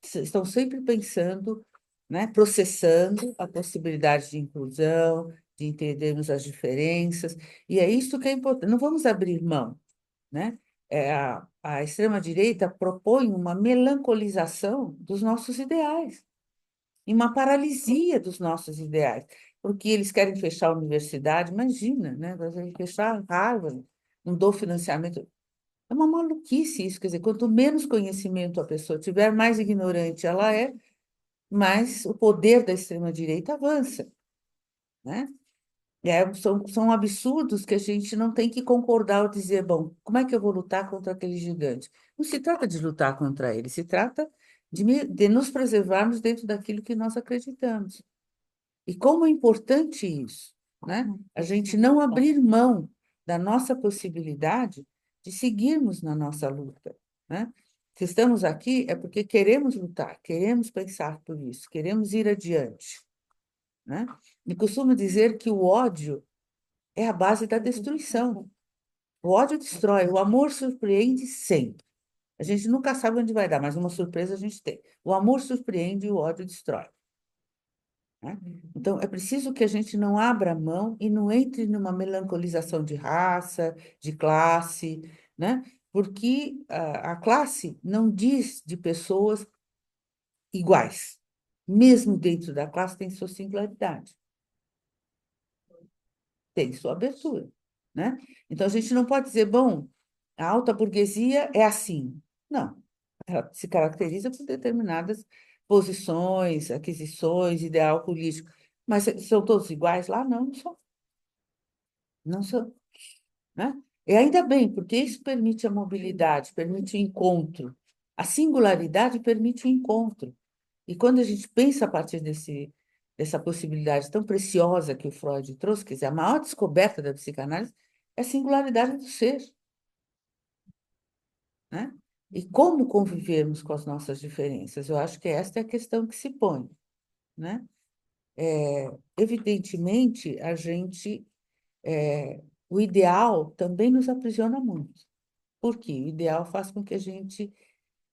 estão sempre pensando, né, processando a possibilidade de inclusão, de entendermos as diferenças, e é isso que é importante. Não vamos abrir mão, né? A extrema-direita propõe uma melancolização dos nossos ideais, e uma paralisia dos nossos ideais, porque eles querem fechar a universidade, imagina, né? Vai fechar Harvard, não dou financiamento. É uma maluquice isso, quer dizer, quanto menos conhecimento a pessoa tiver, mais ignorante ela é, mais o poder da extrema-direita avança, né? São absurdos que a gente não tem que concordar ou dizer, bom, como é que eu vou lutar contra aquele gigante? Não se trata de lutar contra ele, se trata de nos preservarmos dentro daquilo que nós acreditamos. E como é importante isso, né? A gente não abrir mão da nossa possibilidade de seguirmos na nossa luta, né? Se estamos aqui é porque queremos lutar, queremos pensar por isso, queremos ir adiante, né? E costumo dizer que o ódio é a base da destruição. O ódio destrói, o amor surpreende sempre. A gente nunca sabe onde vai dar, mas uma surpresa a gente tem. O amor surpreende e o ódio destrói, né? Então, é preciso que a gente não abra mão e não entre numa melancolização de raça, de classe, né? Porque a classe não diz de pessoas iguais. Mesmo dentro da classe tem sua singularidade, tem sua abertura, né? Então, a gente não pode dizer, bom, a alta burguesia é assim. Não, ela se caracteriza por determinadas posições, aquisições, ideal político. Mas são todos iguais lá? Não, não são. Não são, né? E ainda bem, porque isso permite a mobilidade, permite o encontro. A singularidade permite o encontro. E quando a gente pensa a partir dessa possibilidade tão preciosa que o Freud trouxe, quer dizer, a maior descoberta da psicanálise é a singularidade do ser, né? E como convivermos com as nossas diferenças? Eu acho que esta é a questão que se põe, né? Evidentemente, o ideal também nos aprisiona muito. Por quê? O ideal faz com que a gente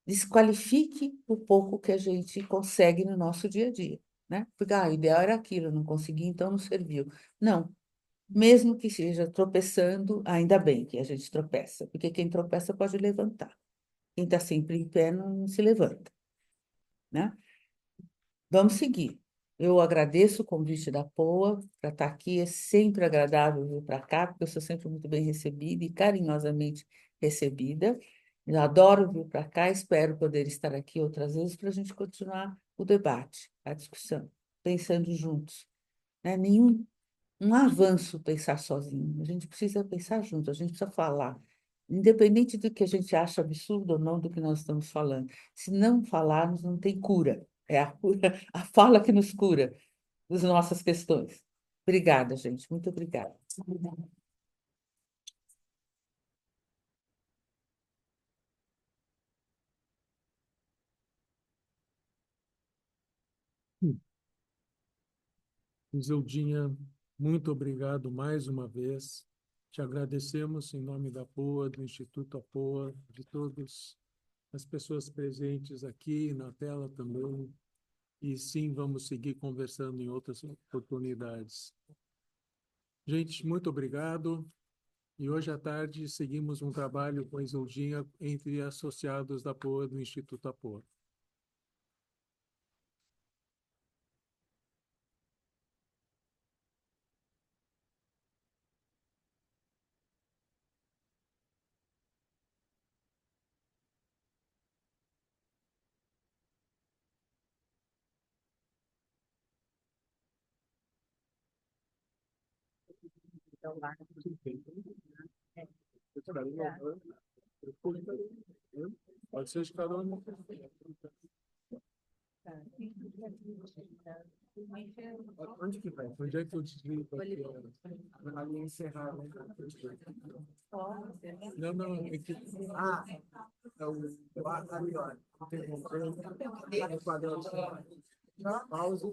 desqualifique o pouco que a gente consegue no nosso dia a dia, né? Porque o ideal era aquilo, eu não consegui, então não serviu. Não, mesmo que seja tropeçando, ainda bem que a gente tropeça, porque quem tropeça pode levantar. Quem está sempre em pé não se levanta, né? Vamos seguir. Eu agradeço o convite da POA para estar aqui. É sempre agradável vir para cá, porque eu sou sempre muito bem recebida e carinhosamente recebida. Eu adoro vir para cá, espero poder estar aqui outras vezes para a gente continuar o debate, a discussão, pensando juntos, né? Um avanço pensar sozinho. A gente precisa pensar junto, a gente precisa falar. Independente do que a gente acha absurdo ou não do que nós estamos falando. Se não falarmos, não tem cura. É a cura, a fala que nos cura das nossas questões. Obrigada, gente. Muito obrigada. Iseldinha, muito obrigado mais uma vez. Te agradecemos em nome da POA, do Instituto APOA, de todas as pessoas presentes aqui na tela também. E sim, vamos seguir conversando em outras oportunidades. Gente, muito obrigado. E hoje à tarde seguimos um trabalho com a Iseldinha entre associados da POA do Instituto APOA. Pode ser de cada um. Onde que vai? Onde é que eu desligo aqui? Ali encerrar, né? Não, não, é que... Ah, é o... Ali, ó. Interrompendo. Pause.